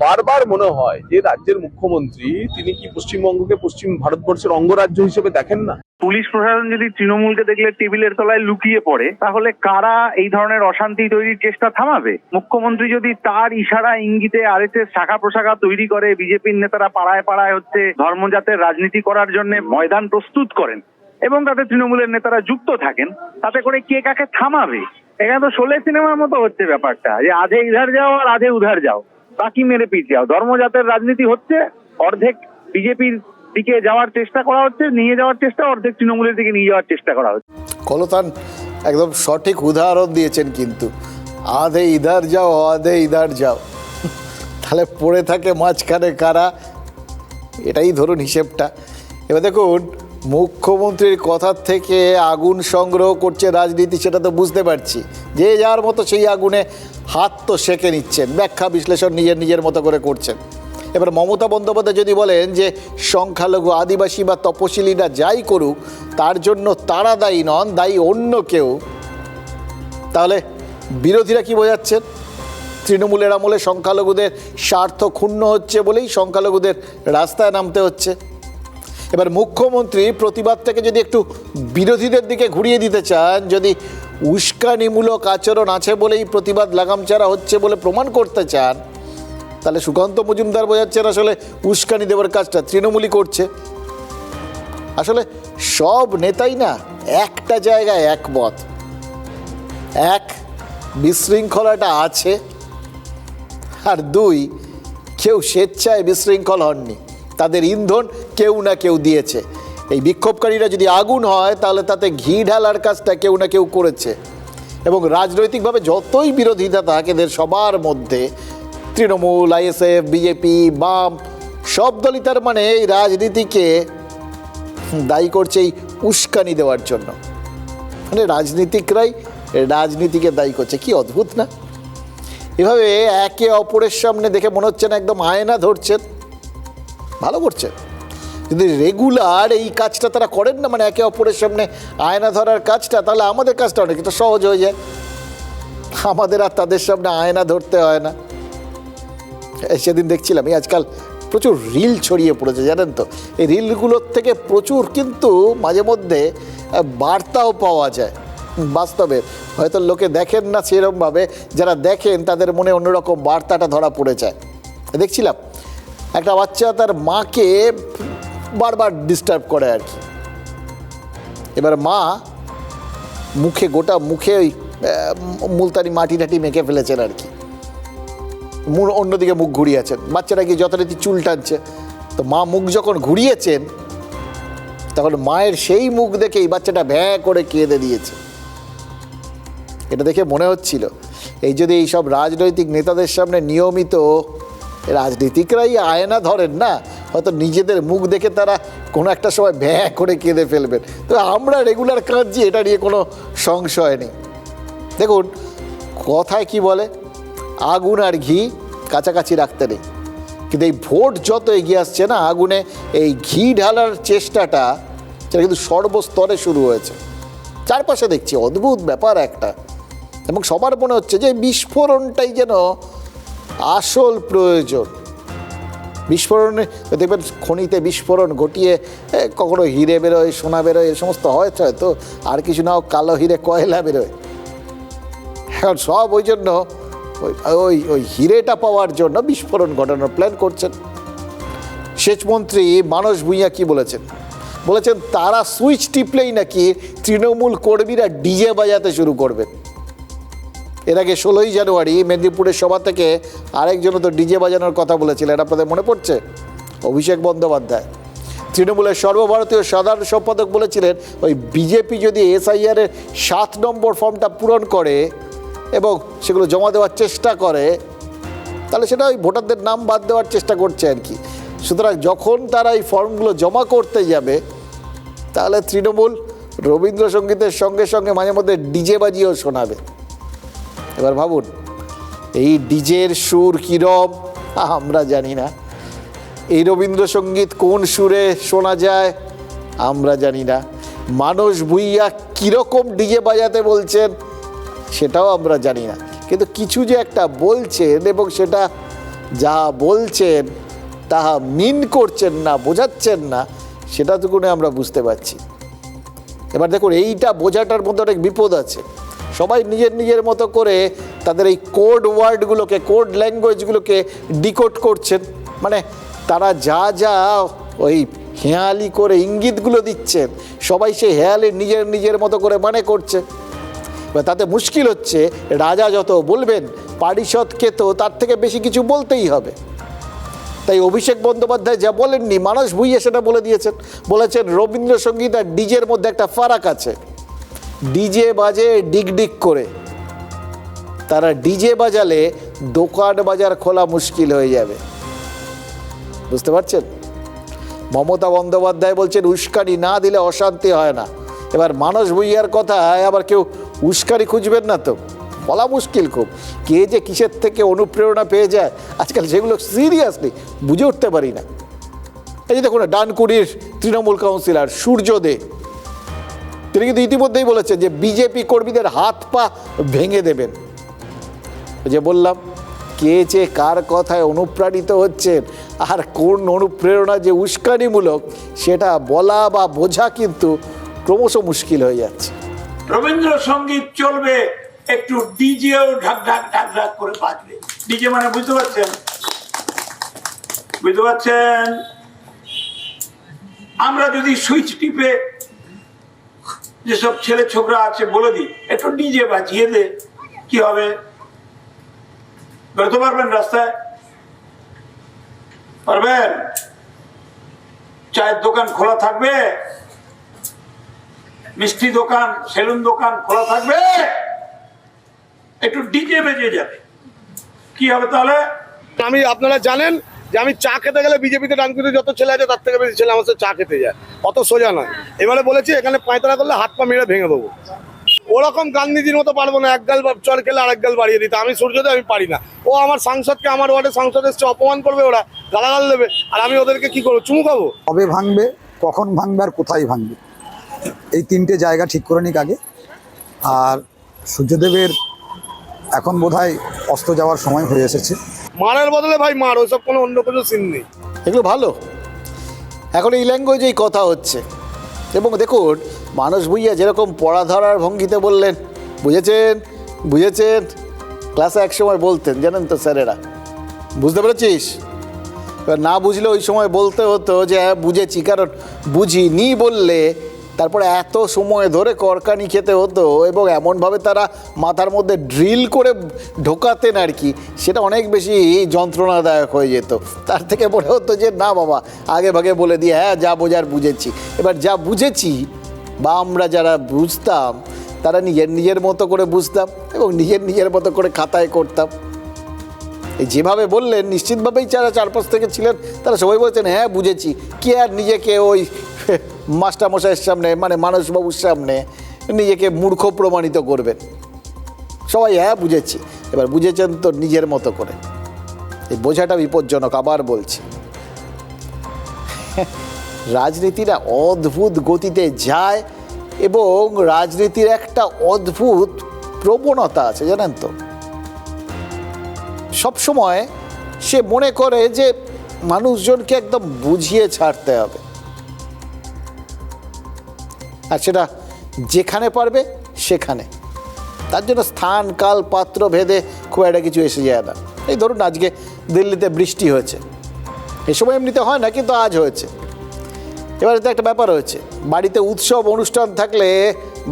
বারবার মনে হয় যে রাজ্যের মুখ্যমন্ত্রী তিনি কি পশ্চিমবঙ্গকে পশ্চিম ভারতবর্ষের অঙ্গরাজ্য হিসেবে দেখেন না। পুলিশ প্রশাসন যদি তৃণমূলকে দেখলে টেবিলের তলায় লুকিয়ে পড়ে, তাহলে কারা এই ধরনের অশান্তি তৈরির চেষ্টা থামাবে? মুখ্যমন্ত্রী যদি তার ইশারা ইঙ্গিতে আরএসএস শাখা প্রশাখা তৈরি করে, বিজেপির নেতারা পাড়ায় পাড়ায় ধর্মজাতের রাজনীতি করার জন্য ময়দান প্রস্তুত করেন এবং তাতে তৃণমূলের নেতারা যুক্ত থাকেন, তাতে করে কে কাকে থামাবে? এখানে তো শোলে সিনেমার মতো হচ্ছে ব্যাপারটা, যে আধে ইধার যাও আর আধে উধার যাও, বাকি মেরে পিছ যাও। ধর্মজাতের রাজনীতি হচ্ছে, অর্ধেক বিজেপির দিকে যাওয়ার চেষ্টা করা হচ্ছে, নিয়ে যাওয়ার চেষ্টা, অর্ধেক তৃণমূলের দিকে নিয়ে যাওয়ার চেষ্টা করা হচ্ছে। কলতান একদম সঠিক উদাহরণ দিয়েছেন, কিন্তু আধে ইধার যাও আধে ইধার যাও, তাহলে পড়ে থাকে মাঝখানে কারা? এটাই ধরুন হিসেবটা। এবার দেখুন, মুখ্যমন্ত্রীর কথার থেকে আগুন সংগ্রহ করছে রাজনীতি, সেটা তো বুঝতে পারছি। যে যার মতো সেই আগুনে হাত তো সেঁকে নিচ্ছেন, ব্যাখ্যা বিশ্লেষণ নিজের মতো করে করছেন। এবার মমতা বন্দ্যোপাধ্যায় যদি বলেন যে সংখ্যালঘু, আদিবাসী বা তপশিলিরা যাই করুক তার জন্য তারা দায়ী নন, দায়ী অন্য কেউ, তাহলে বিরোধীরা কি বোঝাচ্ছেন? তৃণমূলের আমলে সংখ্যালঘুদের স্বার্থ ক্ষুণ্ণ হচ্ছে বলেই সংখ্যালঘুদের রাস্তায় নামতে হচ্ছে। এবার মুখ্যমন্ত্রী প্রতিবাদটাকে যদি একটু বিরোধীদের দিকে ঘুরিয়ে দিতে চান, যদি উস্কানিমূলক আচরণ আছে বলেই প্রতিবাদ লাগামচারা হচ্ছে বলে প্রমাণ করতে চান, তাহলে সুকান্ত মজুমদার বোঝাচ্ছেন আসলে উস্কানি দেওয়ার কাজটা তৃণমূলই করছে। আসলে সব নেতাই না একটা জায়গায় একমত, এক বিশৃঙ্খলাটা আছে, আর 2, কেউ স্বেচ্ছায় বিশৃঙ্খল হননি, তাদের ইন্ধন কেউ না কেউ দিয়েছে। এই বিক্ষোভকারীরা যদি আগুন হয় তাহলে তাতে ঘি ঢালার কাজটা কেউ না কেউ করেছে। এবং রাজনৈতিকভাবে যতই বিরোধিতা থাকে এদের সবার মধ্যে, তৃণমূল, আইএসএফ, বিজেপি, বাম, সব দলই তার মানে এই রাজনীতিকে দায়ী করছে এই উস্কানি দেওয়ার জন্য। মানে রাজনীতিকরাই রাজনীতিকে দায়ী করছে। কি অদ্ভুত না? এভাবে একে অপরের সামনে দেখে মনে হচ্ছে না একদম আয়না ধরছেন, ভালো করছেন। যদি রেগুলার এই কাজটা তারা করেন না, মানে একে অপরের সামনে আয়না ধরার কাজটা, তাহলে আমাদের কাজটা অনেকটা সহজ হয়ে যায়। আমাদের আর তাদের সামনে আয়না ধরতে হয় না। সেদিন দেখছিলাম, এই আজকাল প্রচুর রিল ছড়িয়ে পড়েছে, জানেন তো। এই রিলগুলোর থেকে প্রচুর কিন্তু মাঝে মধ্যে বার্তাও পাওয়া যায় বাস্তবে। হয়তো লোকে দেখেন না সেরকমভাবে, যারা দেখেন তাদের মনে অন্যরকম বার্তাটা ধরা পড়ে যায়। দেখছিলাম একটা বাচ্চা তার মাকে বারবার ডিস্টার্ব করে আর কি। এবার মা মুখে, গোটা মুখে ওই মুলতানি মাটি টাটি মেখে ফেলেছেন আর কি, অন্যদিকে মুখ ঘুরিয়েছেন। বাচ্চাটা গিয়ে যথারীতি চুল টানছে। তো মা মুখ যখন ঘুরিয়েছেন তখন মায়ের সেই মুখ দেখে এই বাচ্চাটা ভ্যাঁ করে কেঁদে দিয়েছে। এটা দেখে মনে হচ্ছিল, এই যদি এইসব রাজনৈতিক নেতাদের সামনে নিয়মিত রাজনীতিকরাই আয়না ধরেন না, হয়তো নিজেদের মুখ দেখে তারা কোনো একটা সময় ভ্যাঁ করে কেঁদে ফেলবেন। তো আমরা রেগুলার কাঁদছি, এটা নিয়ে কোনো সংশয় নেই। দেখুন কথায় কি বলে, আগুন আর ঘি কাছাকাছি রাখতে নেই। কিন্তু এই ভোট যত এগিয়ে আসছে না, আগুনে এই ঘি ঢালার চেষ্টাটা সেটা কিন্তু সর্বস্তরে শুরু হয়েছে। চারপাশে দেখছি অদ্ভুত ব্যাপার একটা, এবং সবার মনে হচ্ছে যে বিস্ফোরণটাই যেন আসল প্রয়োজন। বিস্ফোরণে দেখবেন খনিতে বিস্ফোরণ ঘটিয়ে কখনো হিরে বেরোয়, সোনা বেরোয়, এ সমস্ত হয়েছে হয়তো, আর কিছু নাও কালো হিরে, কয়লা বেরোয়। এখন সব ওই জন্য ওই ওই হিরেটা পাওয়ার জন্য বিস্ফোরণ ঘটানোর প্ল্যান করছেন। সেচমন্ত্রী মানস ভূঁইয়া কি বলেছেন? বলেছেন তারা সুইচ টিপলেই নাকি তৃণমূল কর্মীরা ডিজে বাজাতে শুরু করবেন। এর আগে 16ই জানুয়ারি মেদিনীপুরের সভা থেকে আরেকজনও তো ডিজে বাজানোর কথা বলেছিলেন, আপনাদের মনে পড়ছে? অভিষেক বন্দ্যোপাধ্যায়। তৃণমূলের সর্বভারতীয় সাধারণ সম্পাদক বলেছিলেন ওই বিজেপি যদি এসআইআরের 7 নম্বর ফর্মটা পূরণ করে এবং সেগুলো জমা দেওয়ার চেষ্টা করে, তাহলে সেটা ওই ভোটারদের নাম বাদ দেওয়ার চেষ্টা করছে আর কি। সুতরাং যখন তারা এই ফর্মগুলো জমা করতে যাবে, তাহলে তৃণমূল রবীন্দ্রসঙ্গীতের সঙ্গে সঙ্গে মাঝে মধ্যে ডিজে বাজিয়েও শোনাবে। এবার ভাবুন, এই ডিজের সুর কীরম আমরা জানি না, এই রবীন্দ্রসঙ্গীত কোন সুরে শোনা যায় আমরা জানি না, মানস ভূঁইয়া কীরকম ডিজে বাজাতে বলছেন সেটাও আমরা জানি না। কিন্তু কিছু যে একটা বলছেন এবং সেটা যা বলছেন তাহা মিন করছেন না, বোঝাচ্ছেন না, সেটাটুকুনে আমরা বুঝতে পারছি। এবার দেখুন, এইটা বোঝাটার মধ্যে অনেক বিপদ আছে। সবাই নিজের নিজের মতো করে তাদের এই কোড ওয়ার্ডগুলোকে, কোড ল্যাঙ্গুয়েজগুলোকে ডিকোড করছেন। মানে তারা যা যা ওই হেঁয়ালি করে ইঙ্গিতগুলো দিচ্ছেন, সবাই সেই হেঁয়ালি নিজের নিজের মতো করে মানে করছে। তাতে মুশকিল হচ্ছে, রাজা যত বলবেন পারিষদকে তো তার থেকে বেশি কিছু বলতেই হবে। তাই অভিষেক বন্দ্যোপাধ্যায় যা বলেননি, মানস ভূঁইয়া সেটা বলে দিয়েছেন। বলেছেন রবীন্দ্রসঙ্গীত আর ডিজের মধ্যে একটা ফারাক আছে। ডিজে বাজে ডিগডিগ করে, তারা ডিজে বাজালে দোকান বাজার খোলা মুশকিল হয়ে যাবে। বুঝতে পারছেন? মমতা বন্দ্যোপাধ্যায় বলছেন উস্কানি না দিলে অশান্তি হয় না। এবার মানস ভূঁইয়ার কথায় আবার কেউ উস্কানি খুঁজবেন না তো, বলা মুশকিল খুব। কে যে কিসের থেকে অনুপ্রেরণা পেয়ে যায় আজকাল, সেগুলো সিরিয়াসলি বুঝে উঠতে পারি না। এই যে দেখুন, ডানকুনির তৃণমূল কাউন্সিলর সূর্য দে, তিনি কিন্তু ইতিমধ্যেই বলেছেন যে বিজেপি কর্মীদের হাত পা ভেঙে দেবেন। যে বললাম, কে যে কার কথায় অনুপ্রাণিত হচ্ছেন আর কোন অনুপ্রেরণা যে উস্কানিমূলক, সেটা বলা বা বোঝা কিন্তু ক্রমশ মুশকিল হয়ে যাচ্ছে। রবীন্দ্রসঙ্গীত চলবে, একটু ডিজেও ঢাক ঢাক ঢাক ঢাক করে বাজবে। ডিজে মানে বুঝতে পারছেন? বুঝতে পারছেন? আমরা যদি সুইচ টিপে যেসব ছেলে ছোকরা আছে বলে দিই একটু ডিজে বাজিয়ে দে, কি হবে? বেরোতে পারবেন রাস্তায়? পারবেন? চায়ের দোকান খোলা থাকবে, মিষ্টি দোকান, সেলুন দোকান খোলা থাকবে, একটু ডিজে বেজে যাবে, কি হবে তাহলে? আমি, আপনারা জানেন যে আমি চা খেতে গেলে বিজেপিতে ডানকুনিতে যত ছেলে আছে তার থেকে বেশি ছেলে আমার সাথে চা খেতে যায়, অত সোজা নয়। এবারে বলেছি এখানে পায়তারা করলে হাত পা মেরে ভেঙে দেবো। ওরকম গান্ধীজির মতো পারবো না, এক গাল চল খেলে আরেক গাল বাড়িয়ে দিতে। আমি সূর্যোদয় আমি পারি না। ও আমার সাংসদকে, আমার ওয়ার্ডের সাংসদ এসছে, অপমান করবে, ওরা গালাগাল দেবে, আর আমি ওদেরকে কি করবো, চুমু খাবো? কবে ভাঙবে, কখন ভাঙবে, আর কোথায় ভাঙবে, এই তিনটে জায়গা ঠিক করে নিক আগে। আর সূর্যদেবের এখন বোধহয় অস্ত যাওয়ার সময় হয়ে এসেছে। মারার বদলে ভাই মার, ওসব কোনো অন্য কোনো সিন নেই। এগুলো ভালো। এখন এই ল্যাঙ্গুয়েজেই কথা হচ্ছে। এবং দেখুন, মানস ভূঁইয়া যেরকম পড়া ধরার ভঙ্গিতে বললেন, বুঝেছেন বুঝেছেন, ক্লাসে এক সময় বলতেন, জানেন তো স্যারেরা, বুঝতে পেরেছিস? এবার না বুঝলে ওই সময় বলতে হতো যে হ্যাঁ বুঝেছি, কারণ বুঝিনি বললে তারপরে এত সময় ধরে করকানি খেতে হতো, এবং এমনভাবে তারা মাথার মধ্যে ড্রিল করে ঢোকাতেন আর কি, সেটা অনেক বেশি যন্ত্রণাদায়ক হয়ে যেত। তার থেকে মনে হতো যে না বাবা, আগে ভাগে বলে দিয়ে হ্যাঁ যা বোঝার বুঝেছি। এবার যা বুঝেছি বা আমরা যারা বুঝতাম তারা নিজের মতো করে বুঝতাম এবং নিজের মতো করে খাতায় করতাম। এই যেভাবে বললেন, নিশ্চিতভাবেই যারা চারপাশ থেকে ছিলেন তারা সবাই বলছেন হ্যাঁ বুঝেছি। কে আর নিজেকে ওই মাস্টারমশাইয়ের সামনে, মানে মানসবাবুর সামনে নিজেকে মূর্খ প্রমাণিত করবেন? সবাই হ্যাঁ বুঝেছি। এবার বুঝেছেন তো নিজের মতো করে। এই বোঝাটা বিপজ্জনক, আবার বলছি। রাজনীতিরা অদ্ভুত গতিতে যায় এবং রাজনীতির একটা অদ্ভুত প্রবণতা আছে, জানেন তো। সবসময় সে মনে করে যে মানুষজনকে একদম বুঝিয়ে ছাড়তে হবে, আর সেটা যেখানে পারবে সেখানে। তার জন্য স্থান কাল পাত্র ভেদে খুব একটা কিছু এসে যায় না। এই ধরুন আজকে দিল্লিতে বৃষ্টি হয়েছে, এ সময় এমনিতে হয় না, কিন্তু আজ হয়েছে। এবারে তো একটা ব্যাপার হয়েছে, বাড়িতে উৎসব অনুষ্ঠান থাকলে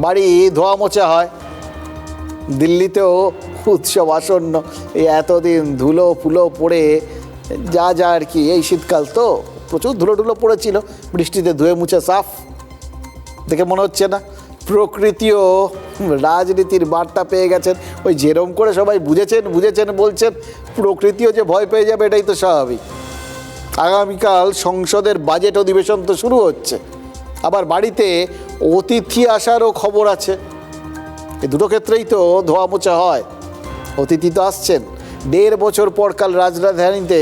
বাড়ি ধোয়া মোছা হয়। দিল্লিতেও উৎসব আসন্ন, এই এতদিন ধুলো ফুলো পড়ে যা যা আর কি, এই শীতকাল তো প্রচুর ধুলো পড়েছিল, বৃষ্টিতে ধুয়ে মুছে সাফ। দেখে মনে হচ্ছে না প্রকৃতিও রাজনীতির বার্তা পেয়ে গেছেন? ওই যেরম করে সবাই বুঝেছেন বলছেন, প্রকৃতিও যে ভয় পেয়ে যাবে এটাই তো স্বাভাবিক। আগামীকাল সংসদের বাজেট অধিবেশন তো শুরু হচ্ছে, আবার বাড়িতে অতিথি আসারও খবর আছে। এই দুটো ক্ষেত্রেই তো ধোয়া মোছা হয়। অতিথি তো আসছেন। 1.5 বছর পর কাল রাজধানীতে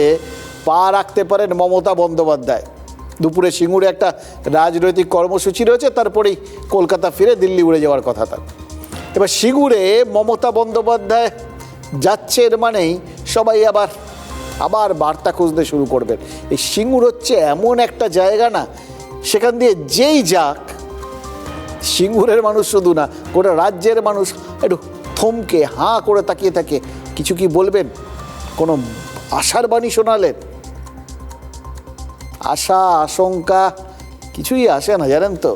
পা রাখতে পারেন মমতা বন্দ্যোপাধ্যায়। দুপুরে সিঙ্গুরে একটা রাজনৈতিক কর্মসূচি রয়েছে, তারপরেই কলকাতা ফিরে দিল্লি উড়ে যাওয়ার কথা তার। এবার সিঙ্গুরে মমতা বন্দ্যোপাধ্যায় যাচ্ছে, এর মানেই সবাই আবার বার্তা খুঁজতে শুরু করবেন। এই সিঙ্গুর হচ্ছে এমন একটা জায়গা না, সেখান দিয়ে যেই যাক, সিঙ্গুরের মানুষ শুধু না, গোটা রাজ্যের মানুষ একটু থমকে হাঁ করে তাকিয়ে থাকে। কিছু কি বলবেন? কোনো আশার বাণী শোনালেন? আশা আশঙ্কা কিছুই আসে না, জানেন তো।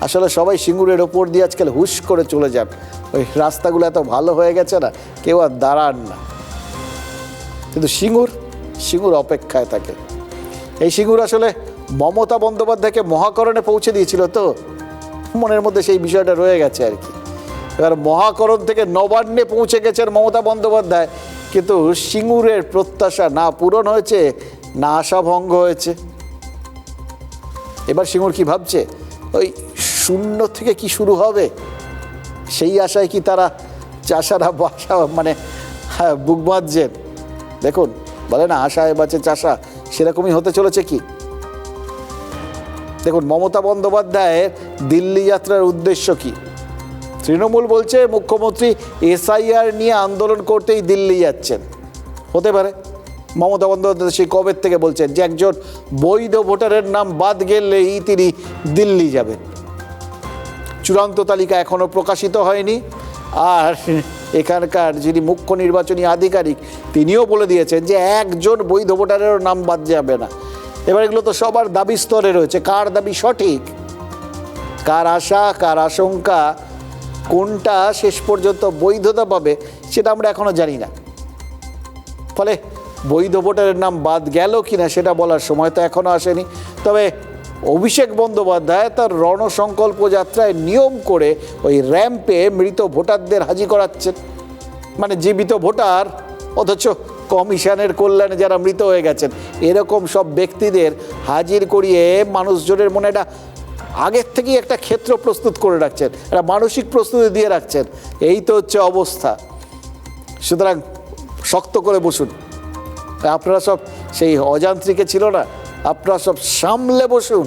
আসলে সবাই সিঙ্গুরের ওপর দিয়ে আজকাল হুশ করে চলে যান। ওই রাস্তাগুলো এত ভালো হয়ে গেছে না, কেউ আর দাঁড়ান না। কিন্তু সিঙ্গুর অপেক্ষায় থাকে। এই সিঙ্গুর আসলে মমতা বন্দ্যোপাধ্যায়কে মহাকরণে পৌঁছে দিয়েছিল, তো মনের মধ্যে সেই বিষয়টা রয়ে গেছে আর কি। এবার মহাকরণ থেকে নবান্নে পৌঁছে গেছেন মমতা বন্দ্যোপাধ্যায়, কিন্তু সিঙ্গুরের প্রত্যাশা না পূরণ হয়েছে, না আশাভঙ্গ হয়েছে। এবার সিঙ্গুর কি ভাবছে? ওই শূন্য থেকে কি শুরু হবে, সেই আশায় কি তারা চাষারা বুক বাঁধছেন? দেখুন, বলে না আশায় বাঁচে চাষা, সেরকমই হতে চলেছে কি। দেখুন, মমতা বন্দ্যোপাধ্যায়ের দিল্লি যাত্রার উদ্দেশ্য কি? তৃণমূল বলছে মুখ্যমন্ত্রী এসআইআর নিয়ে আন্দোলন করতেই দিল্লি যাচ্ছেন। হতে পারে। মমতা বন্দ্যোপাধ্যায় সেই কবের থেকে বলছেন যে একজন বৈধ ভোটারের নাম বাদ গেলেই তিনি দিল্লি যাবেন। চূড়ান্ত তালিকা এখনও প্রকাশিত হয়নি, আর এখানকার যিনি মুখ্য নির্বাচনী আধিকারিক তিনিও বলে দিয়েছেন যে একজন বৈধ ভোটারেরও নাম বাদ যাবে না। এবার এগুলো তো সবার দাবি স্তরে রয়েছে, কার দাবি সঠিক, কার আশা কার আশঙ্কা, কোনটা শেষ পর্যন্ত বৈধতা পাবে সেটা আমরা এখনো জানি না। ফলে বৈধ ভোটারের নাম বাদ গেল কিনা সেটা বলার সময় তো এখনও আসেনি। তবে অভিষেক বন্দ্যোপাধ্যায় তার রণসংকল্প যাত্রায় নিয়ম করে ওই র্যাম্পে মৃত ভোটারদের হাজির করাচ্ছেন, মানে জীবিত ভোটার অথচ কমিশনের কল্যাণে যারা মৃত হয়ে গেছেন এরকম সব ব্যক্তিদের হাজির করিয়ে মানুষজনের মনে একটা আগের থেকেই একটা ক্ষেত্র প্রস্তুত করে রাখছেন, একটা মানসিক প্রস্তুতি দিয়ে রাখছেন। এই তো হচ্ছে অবস্থা। সুতরাং শক্ত করে বসুন। আপনারা সব সেই অযান্ত্রিকে ছিল না, আপনারা সব সামলে বসুন,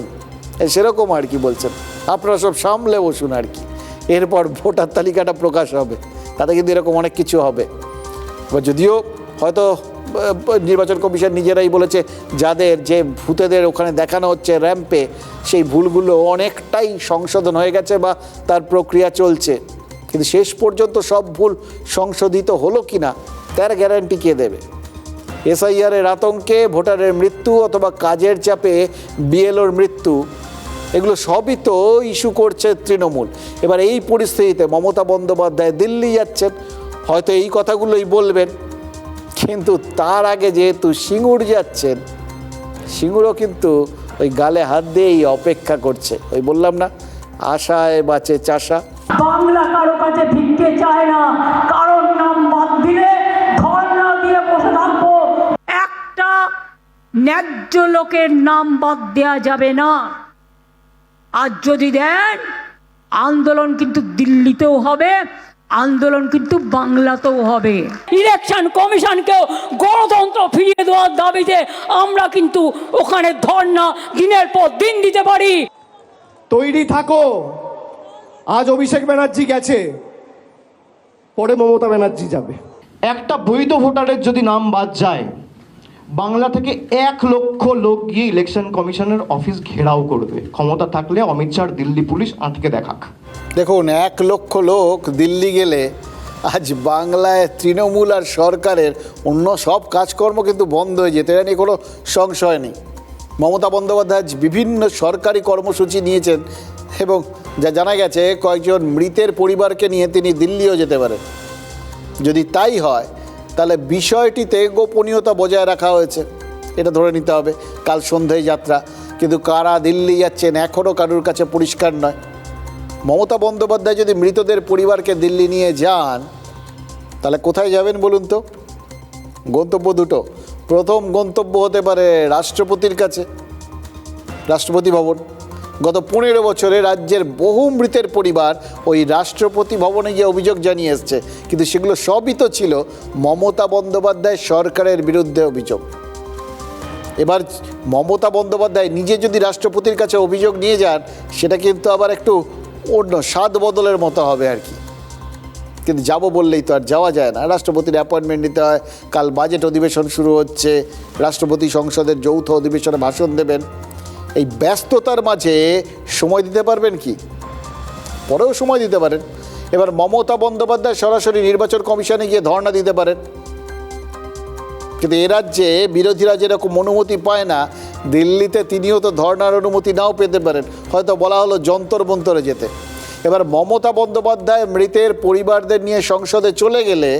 সেরকম আর কি বলছেন। আপনারা সব সামলে বসুন আর কি। এরপর ভোটার তালিকাটা প্রকাশ হবে, তাতে কিন্তু এরকম অনেক কিছু হবে। যদিও হয়তো নির্বাচন কমিশন নিজেরাই বলেছে যাদের যে ভূতেদের ওখানে দেখানো হচ্ছে র্যাম্পে সেই ভুলগুলো অনেকটাই সংশোধন হয়ে গেছে বা তার প্রক্রিয়া চলছে, কিন্তু শেষ পর্যন্ত সব ভুল সংশোধিত হলো কি না তার গ্যারান্টি কে দেবে? এসআইআরের আতঙ্কে ভোটারের মৃত্যু অথবা কাজের চাপে বিএলওর মৃত্যু, এগুলো সবই তো ইস্যু করছে তৃণমূল। এবার এই পরিস্থিতিতে মমতা বন্দ্যোপাধ্যায় দিল্লি যাচ্ছেন, হয়তো এই কথাগুলোই বলবেন, কিন্তু তার আগে যেহেতু সিঙ্গুর যাচ্ছেন, সিঙ্গুরও কিন্তু ওই গালে হাত দিয়েই অপেক্ষা করছে। ওই বললাম না, আশায় বাঁচে চাষা। বাংলা কারো কাছে ভিক্ষে চায় না, কারোর নাম বাদ দিলে ধর্ণা দিয়ে বসে থাকবো। একটা ন্যায্য লোকের নাম বাদ দেওয়া যাবে না। আর যদি দেন, আন্দোলন কিন্তু দিল্লিতেও হবে, আন্দোলন কিন্তু বাংলাতেও হবে। ইলেকশন কমিশনকেও গণতন্ত্র ফিরিয়ে দেওয়ার দাবিতে আমরা কিন্তু ওখানে ধর্ণা দিনের পর দিন দিতে পারি। তৈরি থাকো। আজ অভিষেক ব্যানার্জি গেছে, পরে মমতা ব্যানার্জি যাবে। একটা বৈধ ভোটারের যদি নাম বাদ যায়, বাংলা থেকে 1 লক্ষ লোক গিয়ে ইলেকশন কমিশনের অফিস ঘেরাও করবে। ক্ষমতা থাকলে অমিত শাহ দিল্লি পুলিশ আটকে দেখাক। দেখুন, 1 লক্ষ লোক দিল্লি গেলে আজ বাংলায় তৃণমূল আর সরকারের অন্য সব কাজকর্ম কিন্তু বন্ধ হয়ে যেত, এটা নিয়ে কোনো সংশয় নেই। মমতা বন্দ্যোপাধ্যায় আজ বিভিন্ন সরকারি কর্মসূচি নিয়েছেন এবং যা জানা গেছে কয়েকজন মৃতের পরিবারকে নিয়ে তিনি দিল্লিও যেতে পারেন। যদি তাই হয় তাহলে বিষয়টিতে গোপনীয়তা বজায় রাখা হয়েছে, এটা ধরে নিতে হবে। কাল সন্ধ্যায় যাত্রা, কিন্তু কারা দিল্লি যাচ্ছেন এখনও কারোর কাছে পরিষ্কার নয়। মমতা বন্দ্যোপাধ্যায় যদি মৃতদের পরিবারকে দিল্লি নিয়ে যান তাহলে কোথায় যাবেন বলুন তো? গন্তব্য দুটো। প্রথম গন্তব্য হতে পারে রাষ্ট্রপতির কাছে, রাষ্ট্রপতি ভবন। গত 15 বছরে রাজ্যের বহু মৃতের পরিবার ওই রাষ্ট্রপতি ভবনে গিয়ে অভিযোগ জানিয়ে এসছে, কিন্তু সেগুলো সবই তো ছিল মমতা বন্দ্যোপাধ্যায় সরকারের বিরুদ্ধে অভিযোগ। এবার মমতা বন্দ্যোপাধ্যায় নিজে যদি রাষ্ট্রপতির কাছে অভিযোগ নিয়ে যান, সেটা কিন্তু আবার একটু অন্য স্বাদ বদলের মতো হবে আর কি। কিন্তু যাব বললেই তো আর যাওয়া যায় না, রাষ্ট্রপতির অ্যাপয়েন্টমেন্ট নিতে হয়। কাল বাজেট অধিবেশন শুরু হচ্ছে, রাষ্ট্রপতি সংসদের যৌথ অধিবেশনে ভাষণ দেবেন। এই ব্যস্ততার মাঝে সময় দিতে পারবেন কি? পরেও সময় দিতে পারেন। এবার মমতা বন্দ্যোপাধ্যায় সরাসরি নির্বাচন কমিশনে গিয়ে ধর্ণা দিতে পারেন, কিন্তু এ রাজ্যে বিরোধীরা যেরকম অনুমতি পায় না, দিল্লিতে তিনিও তো ধর্ণার অনুমতি নাও পেতে পারেন। হয়তো বলা হলো যন্তর মন্তরে যেতে। এবার মমতা বন্দ্যোপাধ্যায় মৃতের পরিবারদের নিয়ে সংসদে চলে গেলে,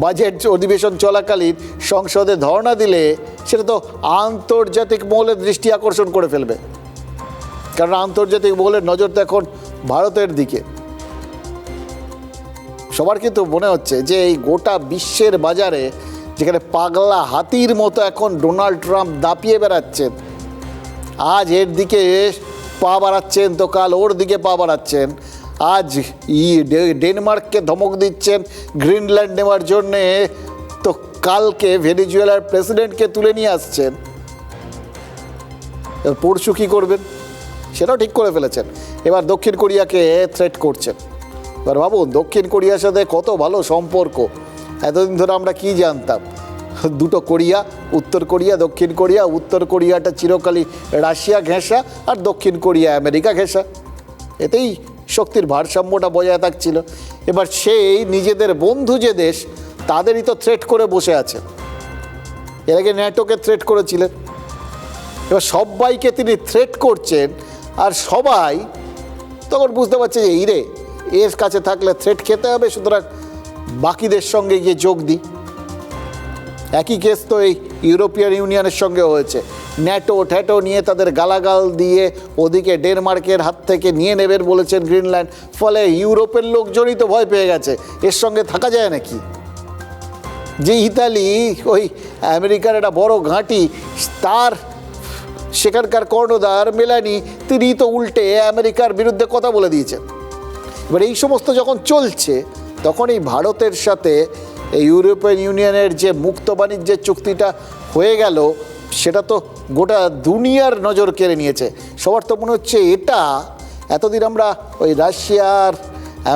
বাজেট অধিবেশন চলাকালীন সংসদে ধর্ণা দিলে সেটা তো আন্তর্জাতিক মহলের দৃষ্টি আকর্ষণ করে ফেলবে, কারণ আন্তর্জাতিক মহলের নজর তো এখন ভারতের দিকে। সবার কিন্তু মনে হচ্ছে যে এই গোটা বিশ্বের বাজারে যেখানে পাগলা হাতির মতো এখন ডোনাল্ড ট্রাম্প দাপিয়ে বেড়াচ্ছেন, আজ এর দিকে পা বাড়াচ্ছেন তো কাল ওর দিকে পা বাড়াচ্ছেন, আজ ডেনমার্ককে ধমক দিচ্ছেন গ্রিনল্যান্ড নেওয়ার জন্যে, তো কালকে ভেনেজুয়েলার প্রেসিডেন্টকে তুলে নিয়ে আসছেন। পরশু কী করবেন সেটাও ঠিক করে ফেলেছেন। এবার দক্ষিণ কোরিয়াকে থ্রেট করছেন। এবার ভাবুন, দক্ষিণ কোরিয়ার সাথে কত ভালো সম্পর্ক। এতদিন ধরে আমরা কি জানতাম? দুটো কোরিয়া, উত্তর কোরিয়া দক্ষিণ কোরিয়া। উত্তর কোরিয়াটা চিরকালই রাশিয়া ঘেঁষা আর দক্ষিণ কোরিয়া আমেরিকা ঘেঁষা, এতেই শক্তির ভারসাম্যটা বজায় থাকছিল। এবার সেই নিজেদের বন্ধু যে দেশ, তাদেরই তো থ্রেট করে বসে আছে। এর আগে ন্যাটোকে থ্রেট করেছিলেন, এবার সবাইকে তিনি থ্রেট করছেন। আর সবাই তখন বুঝতে পারছে যে এই রে, এর কাছে থাকলে থ্রেট খেতে হবে, সুতরাং বাকিদের সঙ্গে গিয়ে যোগ দিই। একই কেস তো এই ইউরোপিয়ান ইউনিয়নের সঙ্গে হয়েছে। ন্যাটো ট্যাটো নিয়ে তাদের গালাগাল দিয়ে ওদিকে ডেনমার্কের হাত থেকে নিয়ে নেবেন বলেছেন গ্রিনল্যান্ড, ফলে ইউরোপের লোকজনই তো ভয় পেয়ে গেছে, এর সঙ্গে থাকা যায় নাকি। যে ইতালি ওই আমেরিকার একটা বড় ঘাঁটি, তার সেখানকার কর্ণধার মেলানি, তিনি তো উল্টে আমেরিকার বিরুদ্ধে কথা বলে দিয়েছেন। এবার এই সমস্ত যখন চলছে তখন এই ভারতের সাথে এই ইউরোপিয়ান ইউনিয়নের যে মুক্ত বাণিজ্যের চুক্তিটা হয়ে গেল, সেটা তো গোটা দুনিয়ার নজর কেড়ে নিয়েছে। সবার তো মনে হচ্ছে এটা, এতদিন আমরা ওই রাশিয়ার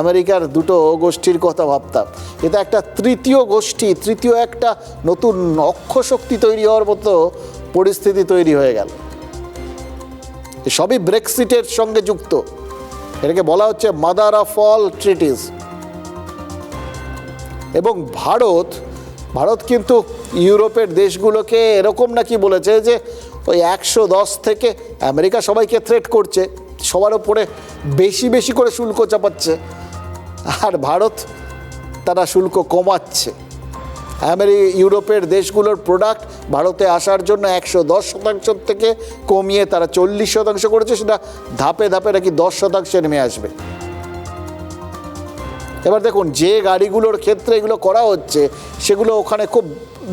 আমেরিকার দুটো গোষ্ঠীর কথা ভাবতাম, এটা একটা তৃতীয় গোষ্ঠী, তৃতীয় একটা নতুন অক্ষশক্তি তৈরি হওয়ার মতো পরিস্থিতি তৈরি হয়ে গেল। সবই ব্রেক্সিটের সঙ্গে যুক্ত। এটাকে বলা হচ্ছে মাদার অফ অল ট্রিটিস। এবং ভারত কিন্তু ইউরোপের দেশগুলোকে এরকম নাকি বলেছে যে ওই 110 থেকে, আমেরিকা সবাইকে থ্রেট করছে, সবার ওপরে বেশি বেশি করে শুল্ক চাপাচ্ছে, আর ভারত তারা শুল্ক কমাচ্ছে। ইউরোপের দেশগুলোর প্রোডাক্ট ভারতে আসার জন্য 110% থেকে কমিয়ে তারা 40% করেছে, সেটা ধাপে ধাপে নাকি 10% নেমে আসবে। এবার দেখুন, যে গাড়িগুলোর ক্ষেত্রে এগুলো করা হচ্ছে সেগুলো ওখানে খুব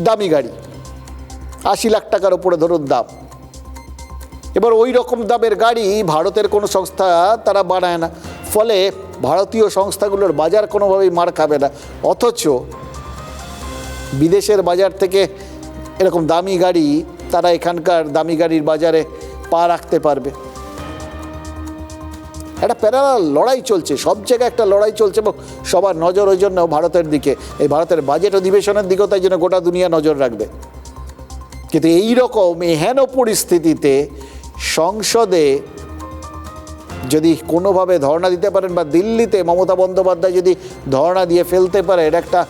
দামি গাড়ি, 80 লাখ টাকার উপরে ধরুন দাম। এবার ওই রকম দামের গাড়ি ভারতের কোনো সংস্থা তারা বানায় না, ফলে ভারতীয় সংস্থাগুলোর বাজার কোনোভাবেই মার খাবে না। অথচ বিদেশের বাজার থেকে এরকম দামি গাড়ি তারা এখানকার দামি গাড়ির বাজারে পা রাখতে পারবে। একটা প্যারালাল লড়াই চলছে, সব জায়গায় একটা লড়াই চলছে, এবং সবার নজর ওই জন্য ভারতের দিকে, এই ভারতের বাজেট অধিবেশনের দিকেও তাই জন্য গোটা দুনিয়া নজর রাখবে। কিন্তু এইরকম এহেন পরিস্থিতিতে সংসদে যদি কোনোভাবে ধর্ণা দিতে পারেন, বা দিল্লিতে মমতা বন্দ্যোপাধ্যায় যদি ধর্ণা দিয়ে ফেলতে পারেন, একটা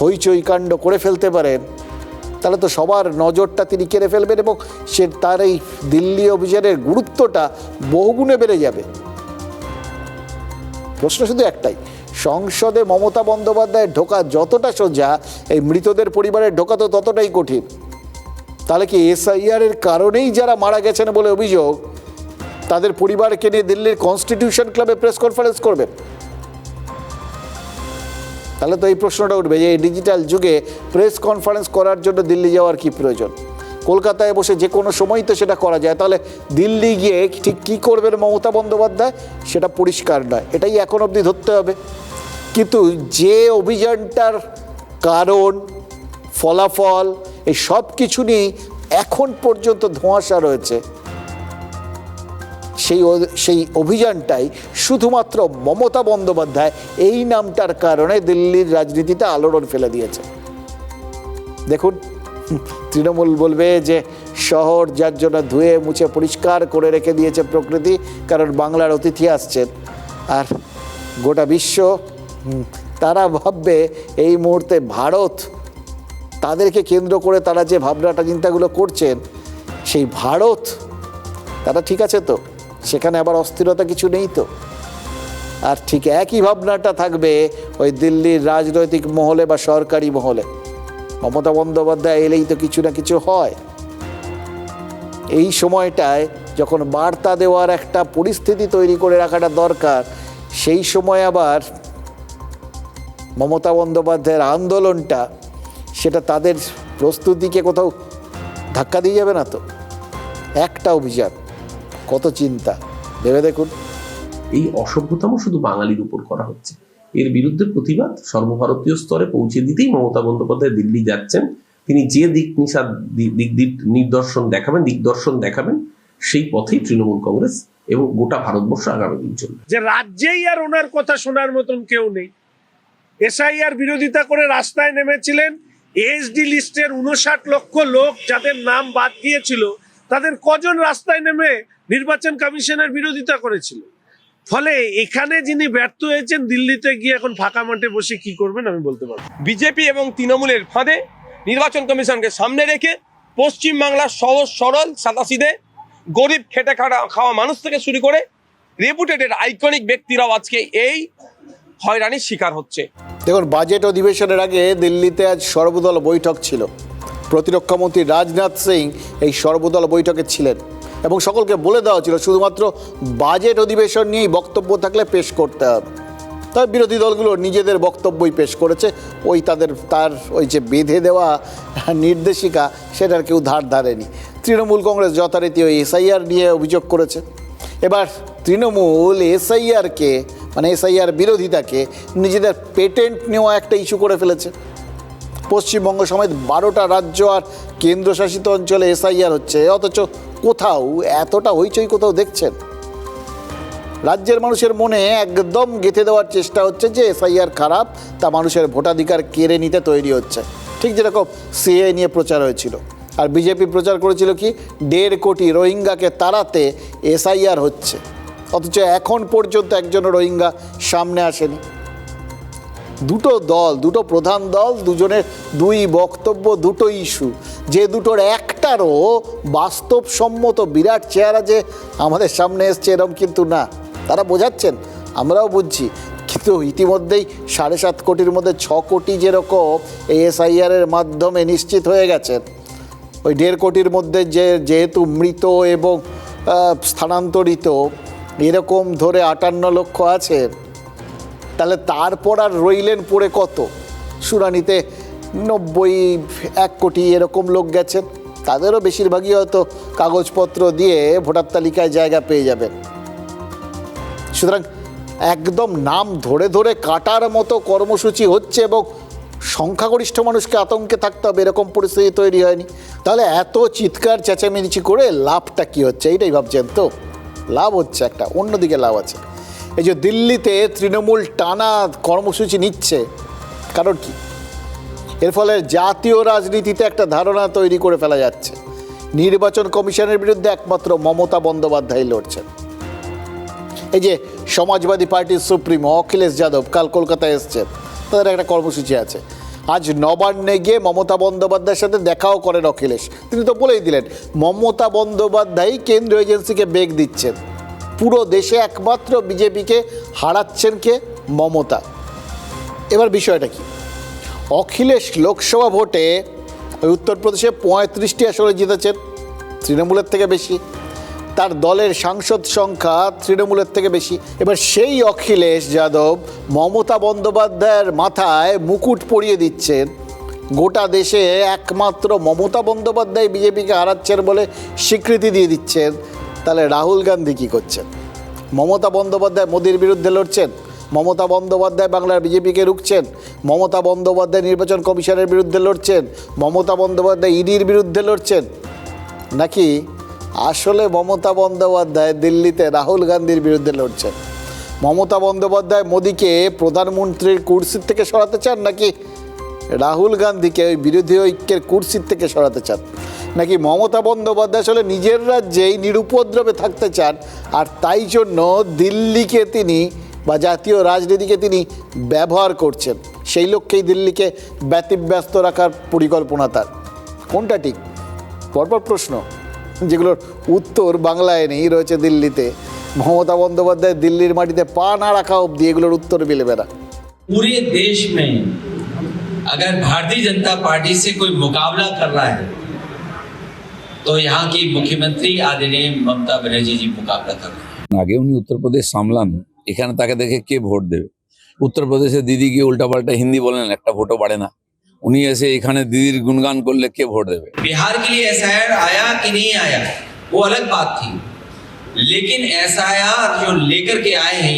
হইচই কাণ্ড করে ফেলতে পারেন, তাহলে তো সবার নজরটা তিনি কেড়ে ফেলবেন, এবং তার এই দিল্লি অভিযানের গুরুত্বটা বহুগুণে বেড়ে যাবে। প্রশ্ন শুধু একটাই, সংসদে মমতা বন্দ্যোপাধ্যায়ের ঢোকা যতটা সোজা, এই মৃতদের পরিবারের ঢোকা তো ততটাই কঠিন। তাহলে কি এসআইআরের কারণেই যারা মারা গেছেন বলে অভিযোগ, তাদের পরিবারকে নিয়ে দিল্লির কনস্টিটিউশন ক্লাবে প্রেস কনফারেন্স করবেন? তাহলে তো এই প্রশ্নটা উঠবে যে এই ডিজিটাল যুগে প্রেস কনফারেন্স করার জন্য দিল্লি যাওয়ার কি প্রয়োজন? কলকাতায় বসে যে কোনো সময় তো সেটা করা যায়, তাহলে দিল্লি গিয়ে ঠিক কী করবেন মমতা বন্দ্যোপাধ্যায় সেটা পরিষ্কার নয়, এটাই এখন অবধি ধরতে হবে। কিন্তু যে অভিযানটার কারণ, ফলাফল, এই সব কিছু নিয়েই এখন পর্যন্ত ধোঁয়াশা রয়েছে, সেই অভিযানটাই শুধুমাত্র মমতা বন্দ্যোপাধ্যায় এই নামটার কারণে দিল্লির রাজনীতিতে আলোড়ন ফেলে দিয়েছে। দেখুন, তৃণমূল বলবে যে শহর যার জন্য ধুয়ে মুছে পরিষ্কার করে রেখে দিয়েছে প্রকৃতি, কারণ বাংলার অতিথি আসছেন, আর গোটা বিশ্ব তারা ভাববে এই মুহূর্তে ভারত, তাদেরকে কেন্দ্র করে তারা যে ভাবনাটা চিন্তাগুলো করছেন, সেই ভারত তারা ঠিক আছে তো, সেখানে আবার অস্থিরতা কিছু নেই তো। আর ঠিক একই ভাবনাটা থাকবে ওই দিল্লির রাজনৈতিক মহলে বা সরকারি মহলে, মমতা বন্দ্যোপাধ্যায় এলেই তো কিছু না কিছু হয়। এই সময়টায় যখন বার্তা দেওয়ার একটা পরিস্থিতি তৈরি করে রাখাটা দরকার, সেই সময় আবার মমতা বন্দ্যোপাধ্যায়ের আন্দোলনটা, সেটা তাদের প্রস্তুতিকে কোথাও ধাক্কা দিয়ে যাবে না তো? একটা অভিযান, কত চিন্তা, ভেবে দেখুন। এই অসভ্যতাম শুধু বাঙালির উপর করা হচ্ছে, এর বিরুদ্ধে প্রতিবাদ সর্বভারতীয় স্তরে পৌঁছে দিতেই মমতা বন্দ্যোপাধ্যায় দিল্লি যাচ্ছেন। তিনি যে দিগদর্শন দেখাবেন সেই পথেই তৃণমূল কংগ্রেস এবং গোটা ভারতবর্ষ আগামী দিন চলবে। যে রাজ্যেই আর ওনার কথা শোনার মতন কেউ নেই। এসআইআর বিরোধিতা করে রাস্তায় নেমেছিলেন, এসডি লিস্টের 59 লক্ষ লোক যাদের নাম বাদ গিয়েছিল, তাদের কজন রাস্তায় নেমে নির্বাচন কমিশনের বিরোধিতা করেছিল? ফলে এখানে যিনি ব্যর্থ হয়েছেন, দিল্লিতে গিয়ে এখন ফাঁকা মাঠে বসে কি করবেন আমি বলতে পারবো। বিজেপি এবং তৃণমূলের ফাঁদে নির্বাচন কমিশনকে সামনে রেখে পশ্চিমবাংলার সহজ সরল সাদাসিধে গরিব খেটে খাওয়া মানুষ থেকে শুরু করে রেপুটেটেড আইকনিক ব্যক্তিরাও আজকে এই হয়রানির শিকার হচ্ছে। দেখুন, বাজেট অধিবেশনের আগে দিল্লিতে আজ সর্বদল বৈঠক ছিল। প্রতিরক্ষামন্ত্রী রাজনাথ সিং এই সর্বদল বৈঠকে ছিলেন এবং সকলকে বলে দেওয়া ছিল শুধুমাত্র বাজেট অধিবেশন নিয়েই বক্তব্য থাকলে পেশ করতে হবে। তবে বিরোধী দলগুলো নিজেদের বক্তব্যই পেশ করেছে, তার ওই যে বেঁধে দেওয়া নির্দেশিকা সেটার কেউ ধার ধারেনি। তৃণমূল কংগ্রেস যথারীতি ওই এসআইআর নিয়ে অভিযোগ করেছে। এবার তৃণমূল এসআইআরকে মানে এসআইআর বিরোধিতাকে নিজেদের পেটেন্ট নেওয়া একটা ইস্যু করে ফেলেছে। পশ্চিমবঙ্গ সমেত 12টা রাজ্য আর কেন্দ্রশাসিত অঞ্চলে এসআইআর হচ্ছে, অথচ কোথাও এতটা হইচই কোথাও দেখছেন? রাজ্যের মানুষের মনে একদম গেঁথে দেওয়ার চেষ্টা হচ্ছে যে এসআইআর খারাপ, তা মানুষের ভোটাধিকার কেড়ে নিতে তৈরি হচ্ছে। ঠিক যেরকম সিএ নিয়ে প্রচার হয়েছিল, আর বিজেপি প্রচার করেছিল কি 1.5 কোটি রোহিঙ্গাকে তাড়াতে এসআইআর হচ্ছে, অথচ এখন পর্যন্ত একজন রোহিঙ্গা সামনে আসেনি। দুটো প্রধান দল, দুজনের দুই বক্তব্য, দুটো ইস্যু, যে দুটোর একটারও বাস্তবসম্মত বিরাট চেহারা যে আমাদের সামনে এসছে এরকম কিন্তু না। তারা বোঝাচ্ছেন, আমরাও বুঝছি, কিন্তু ইতিমধ্যেই 7.5 কোটির মধ্যে 6 কোটি যেরকম এসআইআরের মাধ্যমে নিশ্চিত হয়ে গেছেন, ওই 1.5 কোটির মধ্যে যেহেতু মৃত এবং স্থানান্তরিত এরকম ধরে 58 লক্ষ আছে, তাহলে তারপর আর রইলেন পড়ে কত? শুনানিতে 91 কোটি এরকম লোক গেছেন, তাদেরও বেশিরভাগই হয়তো কাগজপত্র দিয়ে ভোটার তালিকায় জায়গা পেয়ে যাবেন। সুতরাং একদম নাম ধরে ধরে কাটার মতো কর্মসূচি হচ্ছে এবং সংখ্যাগরিষ্ঠ মানুষকে আতঙ্কে থাকতে হবে এরকম পরিস্থিতি তৈরি হয়নি। তাহলে এত চিৎকার চেঁচামেচি করে লাভটা কি হচ্ছে? এইটাই ভাবছেন তো? লাভ হচ্ছে একটা, অন্যদিকে লাভ আছে। এই যে দিল্লিতে তৃণমূল টানা কর্মসূচি নিচ্ছে, কারণ কি? এর ফলে জাতীয় রাজনীতিতে একটা ধারণা তৈরি করে ফেলা যাচ্ছে নির্বাচন কমিশনের বিরুদ্ধে একমাত্র মমতা বন্দ্যোপাধ্যায় লড়ছেন। এই যে সমাজবাদী পার্টির সুপ্রিমো অখিলেশ যাদব কাল কলকাতায় এসছেন, তাদের একটা কর্মসূচি আছে। আজ নবান্নে গিয়ে মমতা বন্দ্যোপাধ্যায়ের সাথে দেখাও করেন অখিলেশ। তিনি তো বলেই দিলেন মমতা বন্দ্যোপাধ্যায় কেন্দ্রীয় এজেন্সিকে বেগ দিচ্ছেন, পুরো দেশে একমাত্র বিজেপিকে হারাচ্ছেন কে? মমতা। এবার বিষয়টা কি? অখিলেশ লোকসভা ভোটে উত্তরপ্রদেশে 35টি আসনে জিতেছেন, তৃণমূলের থেকে বেশি। তার দলের সাংসদ সংখ্যা তৃণমূলের থেকে বেশি। এবার সেই অখিলেশ যাদব মমতা বন্দ্যোপাধ্যায়ের মাথায় মুকুট পরিয়ে দিচ্ছেন, গোটা দেশে একমাত্র মমতা বন্দ্যোপাধ্যায় বিজেপিকে হারাচ্ছেন বলে স্বীকৃতি দিয়ে দিচ্ছেন। তাহলে রাহুল গান্ধী কী করছেন? মমতা বন্দ্যোপাধ্যায় মোদির বিরুদ্ধে লড়ছেন, মমতা বন্দ্যোপাধ্যায় বাংলার বিজেপিকে রুখছেন, মমতা বন্দ্যোপাধ্যায় নির্বাচন কমিশনের বিরুদ্ধে লড়ছেন, মমতা বন্দ্যোপাধ্যায় ইডির বিরুদ্ধে লড়ছেন, নাকি আসলে মমতা বন্দ্যোপাধ্যায় দিল্লিতে রাহুল গান্ধীর বিরুদ্ধে লড়ছেন? মমতা বন্দ্যোপাধ্যায় মোদিকে প্রধানমন্ত্রীর কুর্সির থেকে সরাতে চান, নাকি রাহুল গান্ধীকে ওই বিরোধী ঐক্যের কুর্সির থেকে সরাতে চান? নাকি মমতা বন্দ্যোপাধ্যায় আসলে নিজের রাজ্যেই নিরুপদ্রবে থাকতে চান, আর তাই জন্য দিল্লিকে তিনি বা জাতীয় রাজনীতিকে তিনি ব্যবহার করছেন, সেই লক্ষ্যেই দিল্লিকে ব্যতিব্যস্ত রাখার পরিকল্পনা তার? কোনটা ঠিক? পরপর প্রশ্ন, যেগুলোর উত্তর বাংলায় নেই, রয়েছে দিল্লিতে। মমতা বন্দ্যোপাধ্যায় দিল্লির মাটিতে পা না রাখা অবধি এগুলোর উত্তর মিলবে না। पूरे देश में अगर भारतीय जनता पार्टी से कोई मुकाबला कर रहा है तो यहाँ की मुख्यमंत्री आदरणीय ममता बनर्जी जी मुकाबला कर रहे हैं। আগে উনি উত্তরপ্রদেশ সামলান, এখানে তাকে দেখে কে ভোট দেবে? উত্তরপ্রদেশে দিদি গিয়ে উল্টাপাল্টা হিন্দি বলেন, একটা ভোটও বাড়ে না। উনি এসে এখানে দিদির গুণগান করলে কে ভোট দেবে? बिहार के लिए एसआईआर आया कि नहीं आया वो अलग बात थी, लेकिन एसआईआर जो लेकर के आए हैं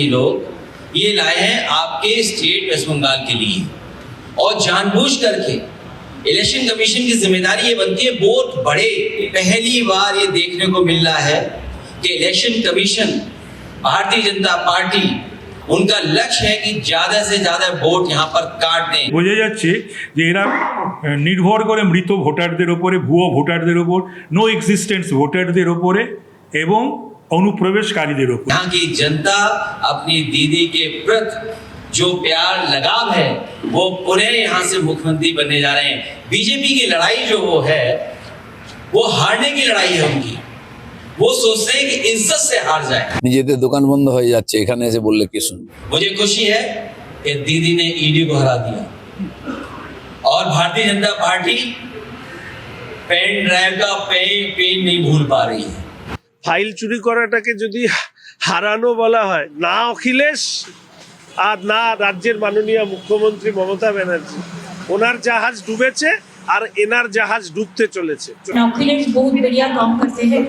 ये लाए हैं आपके स्टेट वेस्ट बंगाल के लिए, और जानबूझ करके इलेक्शन कमीशन की जिम्मेदारी ये बनती है वोट बढ़े। पहली बार ये देखने को मिल रहा है कि election commission Bharatiya Janata party उनका लक्ष्य है कि ज्यादा से ज्यादा वोट यहाँ पर काट दें। বোঝা যাচ্ছে যে এরা নির্ভর করে মৃত ভোটারদের ওপরে, ভুয়ো ভোটারদের ওপর, নো এক্সিস্টেন্স ভোটারদের ওপরে এবং অনুপ্রবেশকারীদের ওপর। यहाँ की जनता अपनी दीदी के प्रति जो प्यार लगाव है वो पुनः यहाँ से मुख्यमंत्री बनने जा रहे हैं। बीजेपी की लड़ाई जो वो है वो हारने की लड़ाई है उनकी, वो सोचते हैं कि इज्जत से हार जाए। নিজেদের দোকান বন্ধ হয়ে যাচ্ছে, এখানে এসে বললে কি শুনবে? मुझे खुशी है कि दीदी ने ईडी को हरा दिया और Bharatiya Janata party pen drive का पेन नहीं भूल पा रही है। ফাইল চুরি করাটাকে যদি হারানো বলা হয়, না অখিলেশ আর না রাজ্যের মাননীয় মুখ্যমন্ত্রী মমতা ব্যানার্জি, ওনার জাহাজ ডুবেছে আর এনার জাহাজ ডুবতে চলেছে। अखिलेश बहुत बढ़िया काम करते हैं,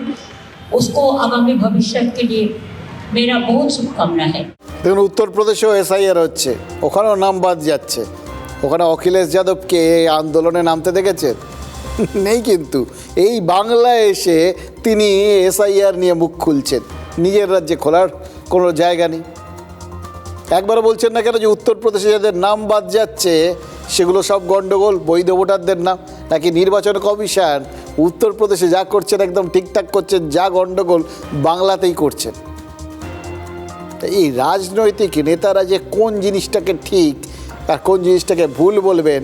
उसको आगामी भविष्य के लिए मेरा बहुत शुभकामना है। দেখুন, উত্তরপ্রদেশেও এসআইআর হচ্ছে, ওখানেও নাম বাদ যাচ্ছে। ওখানে অখিলেশ যাদবকে এই আন্দোলনে নামতে দেখেছেন? নেই। কিন্তু এই বাংলায় এসে তিনি এসআইআর নিয়ে মুখ খুলছেন, নিজের রাজ্যে খোলার কোনো জায়গা নেই। একবার বলছেন না কেন যে উত্তরপ্রদেশে যাদের নাম বাদ যাচ্ছে সেগুলো সব গণ্ডগোল, বৈধ ভোটারদের নাম, নাকি নির্বাচন কমিশন উত্তরপ্রদেশে যা করছেন একদম ঠিকঠাক করছেন, যা গণ্ডগোল বাংলাতেই করছেন। এই রাজনৈতিক নেতারা যে কোন জিনিসটাকে ঠিক আর কোন জিনিসটাকে ভুল বলবেন,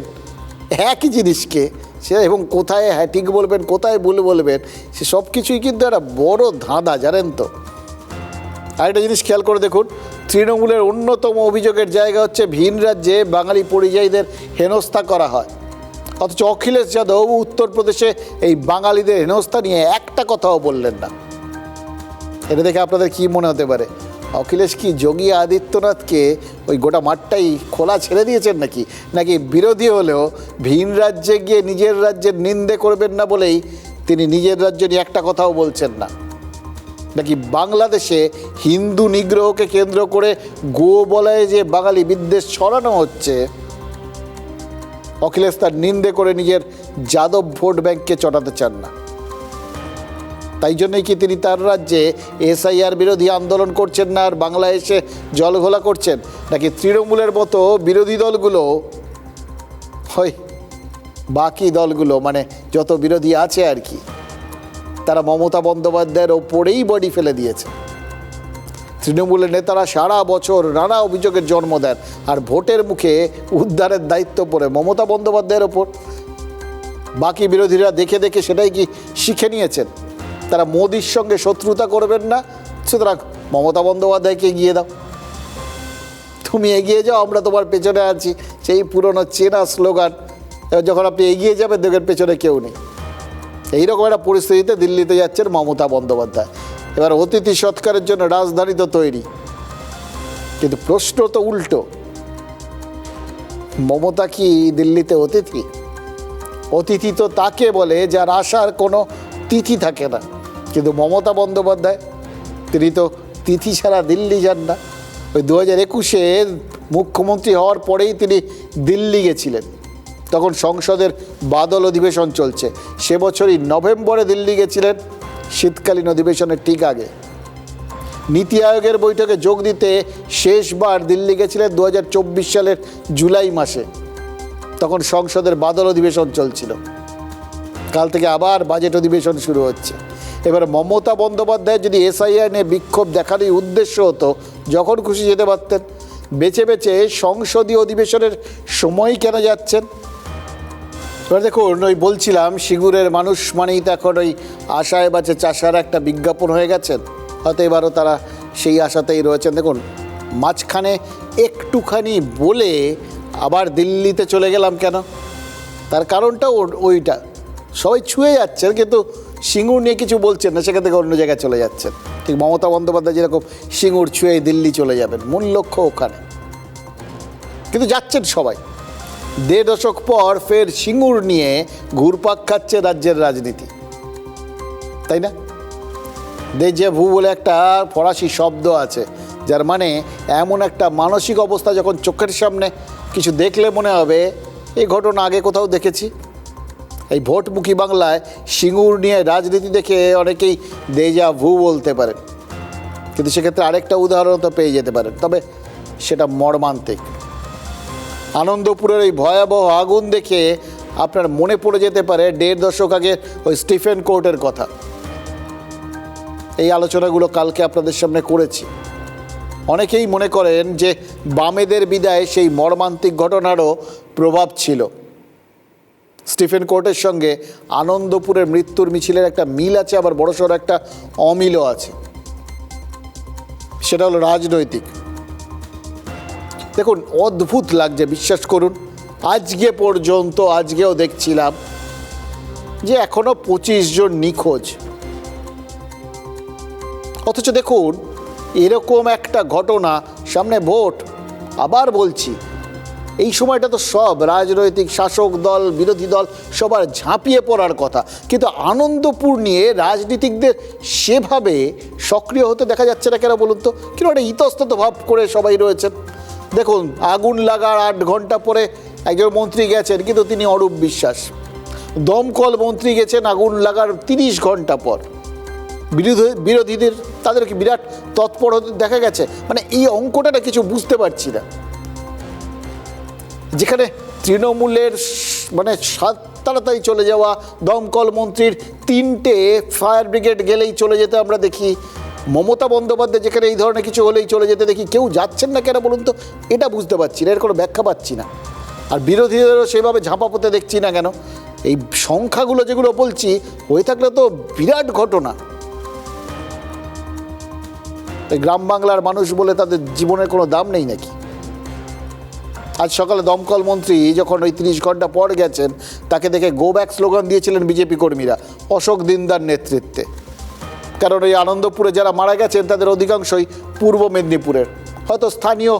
একই জিনিসকে সে এবং কোথায় হ্যাঁ ঠিক বলবেন, কোথায় ভুল বলবেন, সে সব কিছুই কিন্তু একটা বড় ধাঁধা, জানেন তো। আরেকটা জিনিস খেয়াল করে দেখুন, তৃণমূলের অন্যতম অভিযোগের জায়গা হচ্ছে ভিন রাজ্যে বাঙালি পরিযায়ীদের হেনস্থা করা হয়, অথচ অখিলেশ যাদব উত্তরপ্রদেশে এই বাঙালিদের হেনস্থা নিয়ে একটা কথাও বললেন না। এটা দেখে আপনাদের কি মনে হতে পারে? অখিলেশ কি যোগী আদিত্যনাথকে ওই গোটা মাঠটাই খোলা ছেড়ে দিয়েছেন নাকি? নাকি বিরোধী হলেও ভিন রাজ্যে গিয়ে নিজের রাজ্যের নিন্দে করবেন না বলেই তিনি নিজের রাজ্য নিয়ে একটা কথাও বলছেন না? নাকি বাংলাদেশে হিন্দু নিগ্রহকে কেন্দ্র করে গো বলায় যে বাঙালি বিদ্বেষ ছড়ানো হচ্ছে, অখিলেশ তার নিন্দে করে নিজের যাদব ভোট ব্যাংককে চটাতে চান না? তাই জন্যই কি তিনি তার রাজ্যে এসআইআর বিরোধী আন্দোলন করছেন না আর বাংলায় এসে জলঘোলা করছেন? নাকি তৃণমূলের মতো বিরোধী দলগুলো, হয় বাকি দলগুলো মানে যত বিরোধী আছে আর কি, তারা মমতা বন্দ্যোপাধ্যায়ের ওপরেই বডি ফেলে দিয়েছে? তৃণমূলের নেতারা সারা বছর নানা অভিযোগের জন্ম দেন আর ভোটের মুখে উদ্ধারের দায়িত্ব পড়ে মমতা বন্দ্যোপাধ্যায়ের ওপর। বাকি বিরোধীরা দেখে দেখে সেটাই কি শিখে নিয়েছেন? তারা মোদির সঙ্গে শত্রুতা করবেন না, সুতরাং মমতা বন্দ্যোপাধ্যায়কে এগিয়ে দাও, তুমি এগিয়ে যাও, আমরা তোমার পেছনে আছি, সেই পুরনো চেনা স্লোগান। এবার যখন আপনি এগিয়ে যাবেন দেখবেন পেছনে কেউ নেই। এইরকম একটা পরিস্থিতিতে দিল্লিতে যাচ্ছেন মমতা বন্দ্যোপাধ্যায়। এবার অতিথি সৎকারের জন্য রাজধানী তো তৈরি, কিন্তু প্রশ্ন তো উল্টো, মমতা কি দিল্লিতে অতিথি? অতিথি তো তাকে বলে যার আসার কোনো তিথি থাকে না, কিন্তু মমতা বন্দ্যোপাধ্যায় তিনি তো তিথি ছাড়া দিল্লি যান না। ওই 2021-এ মুখ্যমন্ত্রী হওয়ার পরেই তিনি দিল্লি গেছিলেন, তখন সংসদের বাদল অধিবেশন চলছে। সে বছরই নভেম্বরে দিল্লি গেছিলেন, শীতকালীন অধিবেশনের ঠিক আগে। নীতি আয়োগের বৈঠকে যোগ দিতে শেষবার দিল্লি গেছিলেন 2024 সালের জুলাই মাসে, তখন সংসদের বাদল অধিবেশন চলছিল। কাল থেকে আবার বাজেট অধিবেশন শুরু হচ্ছে। এবার মমতা বন্দ্যোপাধ্যায় যদি এসআইআর নিয়ে বিক্ষোভ দেখারই উদ্দেশ্য হতো, যখন খুশি যেতে পারতেন। বেছে বেছে সংসদীয় অধিবেশনের সময় কেন যাচ্ছেন? এবার দেখুন, ওই বলছিলাম সিঙ্গুরের মানুষ মানেই তো এখন ওই আশায় বাঁচে চাষার একটা বিজ্ঞাপন হয়ে গেছেন, হয়তো এবারও তারা সেই আশাতেই রয়েছেন। দেখুন, মাঝখানে একটুখানি বলে আবার দিল্লিতে চলে গেলাম কেন, তার কারণটাও ওইটা, সবাই ছুঁয়ে যাচ্ছেন কিন্তু সিঙ্গুর নিয়ে কিছু বলছেন না, সেখান থেকে অন্য জায়গায় চলে যাচ্ছেন। ঠিক মমতা বন্দ্যোপাধ্যায় যেরকম সিঙ্গুর ছুঁয়ে দিল্লি চলে যাবেন, মূল লক্ষ্য ওখানে, কিন্তু যাচ্ছেন সবাই। 1.5 দশক পর ফের সিঙ্গুর নিয়ে ঘুরপাক খাচ্ছে রাজ্যের রাজনীতি, তাই না? দেজে ভু বলে একটা ফরাসি শব্দ আছে, যার মানে এমন একটা মানসিক অবস্থা যখন চোখের সামনে কিছু দেখলে মনে হবে এই ঘটনা আগে কোথাও দেখেছি। এই ভোটমুখী বাংলায় সিঙ্গুর নিয়ে রাজনীতি দেখে অনেকেই দেজা ভু বলতে পারেন, কিন্তু সেক্ষেত্রে আরেকটা উদাহরণ তো পেয়ে যেতে পারেন, তবে সেটা মর্মান্তিক। আনন্দপুরের এই ভয়াবহ আগুন দেখে আপনার মনে পড়ে যেতে পারে 1.5 দশক আগে ওই স্টিফেন কোর্টের কথা। এই আলোচনাগুলো কালকে আপনাদের সামনে করেছি। অনেকেই মনে করেন যে বামেদের বিদায় সেই মর্মান্তিক ঘটনারও প্রভাব ছিল। স্টিফেন কোর্টের সঙ্গে আনন্দপুরের মৃত্যুর মিছিলের একটা মিল আছে, আবার বড়সড় একটা অমিলও আছে, সেটা হলো রাজনৈতিক। দেখুন অদ্ভুত লাগছে, বিশ্বাস করুন। আজকে পর্যন্ত, আজকেও দেখছিলাম যে এখনো 25 জন নিখোঁজ। অথচ দেখুন এরকম একটা ঘটনা, সামনে ভোট, আবার বলছি এই সময়টা তো সব রাজনৈতিক শাসক দল, বিরোধী দল সবার ঝাঁপিয়ে পড়ার কথা, কিন্তু আনন্দপুর নিয়ে রাজনীতিকদের সেভাবে সক্রিয় হতে দেখা যাচ্ছে না কেন বলুন তো? কিন্তু একটা ইতস্তত ভাব করে সবাই রয়েছেন। দেখুন আগুন লাগার 8 ঘন্টা পরে একজন মন্ত্রী গেছেন, কিন্তু তিনি অরূপ বিশ্বাস। দমকল মন্ত্রী গেছেন আগুন লাগার 30 ঘন্টা পর। বিরোধীদের তাদের কি বিরাট তৎপর হতে দেখা গেছে? মানে এই অঙ্কটা না কিছু বুঝতে পারছি না। যেখানে তৃণমূলের মানে তাড়াতাড়ি চলে যাওয়া, দমকল মন্ত্রীর 3টে ফায়ার ব্রিগেড গেলেই চলে যেতে আমরা দেখি, মমতা বন্দ্যোপাধ্যায় যেখানে এই ধরনের কিছু হলেই চলে যেতে দেখি, কেউ যাচ্ছেন না কেন বলুন তো? এটা বুঝতে পারছি না, এর কোনো ব্যাখ্যা পাচ্ছি না। আর বিরোধীদেরও সেভাবে ঝাঁপাপোতে দেখছি না কেন? এই সংখ্যাগুলো যেগুলো বলছি হয়ে থাকলে তো বিরাট ঘটনা। গ্রাম বাংলার মানুষ বলে তাদের জীবনের কোনো দাম নেই নাকি? আজ সকালে দমকল মন্ত্রী যখন ওই 30 ঘন্টা পর গেছেন, তাকে দেখে গো ব্যাক স্লোগান দিয়েছিলেন বিজেপি কর্মীরা অশোক দিনদার নেতৃত্বে। কারণ ওই আনন্দপুরে যারা মারা গেছেন তাদের অধিকাংশই পূর্ব মেদিনীপুরের। হয়তো স্থানীয়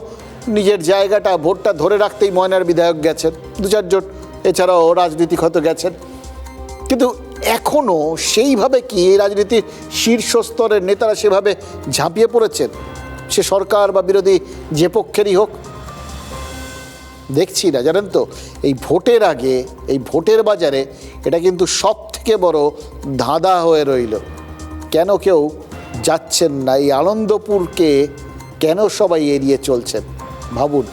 নিজের জায়গাটা, ভোটটা ধরে রাখতেই ময়নার বিধায়ক গেছেন, 2-4 জন, এছাড়াও রাজনীতিক হয়তো গেছেন। কিন্তু এখনও সেইভাবে কি এই রাজনীতির শীর্ষস্তরের নেতারা সেভাবে ঝাঁপিয়ে পড়েছেন? সে সরকার বা বিরোধী যে পক্ষেরই হোক, দেখছি না। জানেন তো, এই ভোটের আগে, এই ভোটের বাজারে এটা কিন্তু সব থেকে বড় ধাঁধা হয়ে রইল। কেন কেউ যাচ্ছেন না এই আনন্দপুরকে, কেন সবাই এড়িয়ে চলছেন ভাবুন।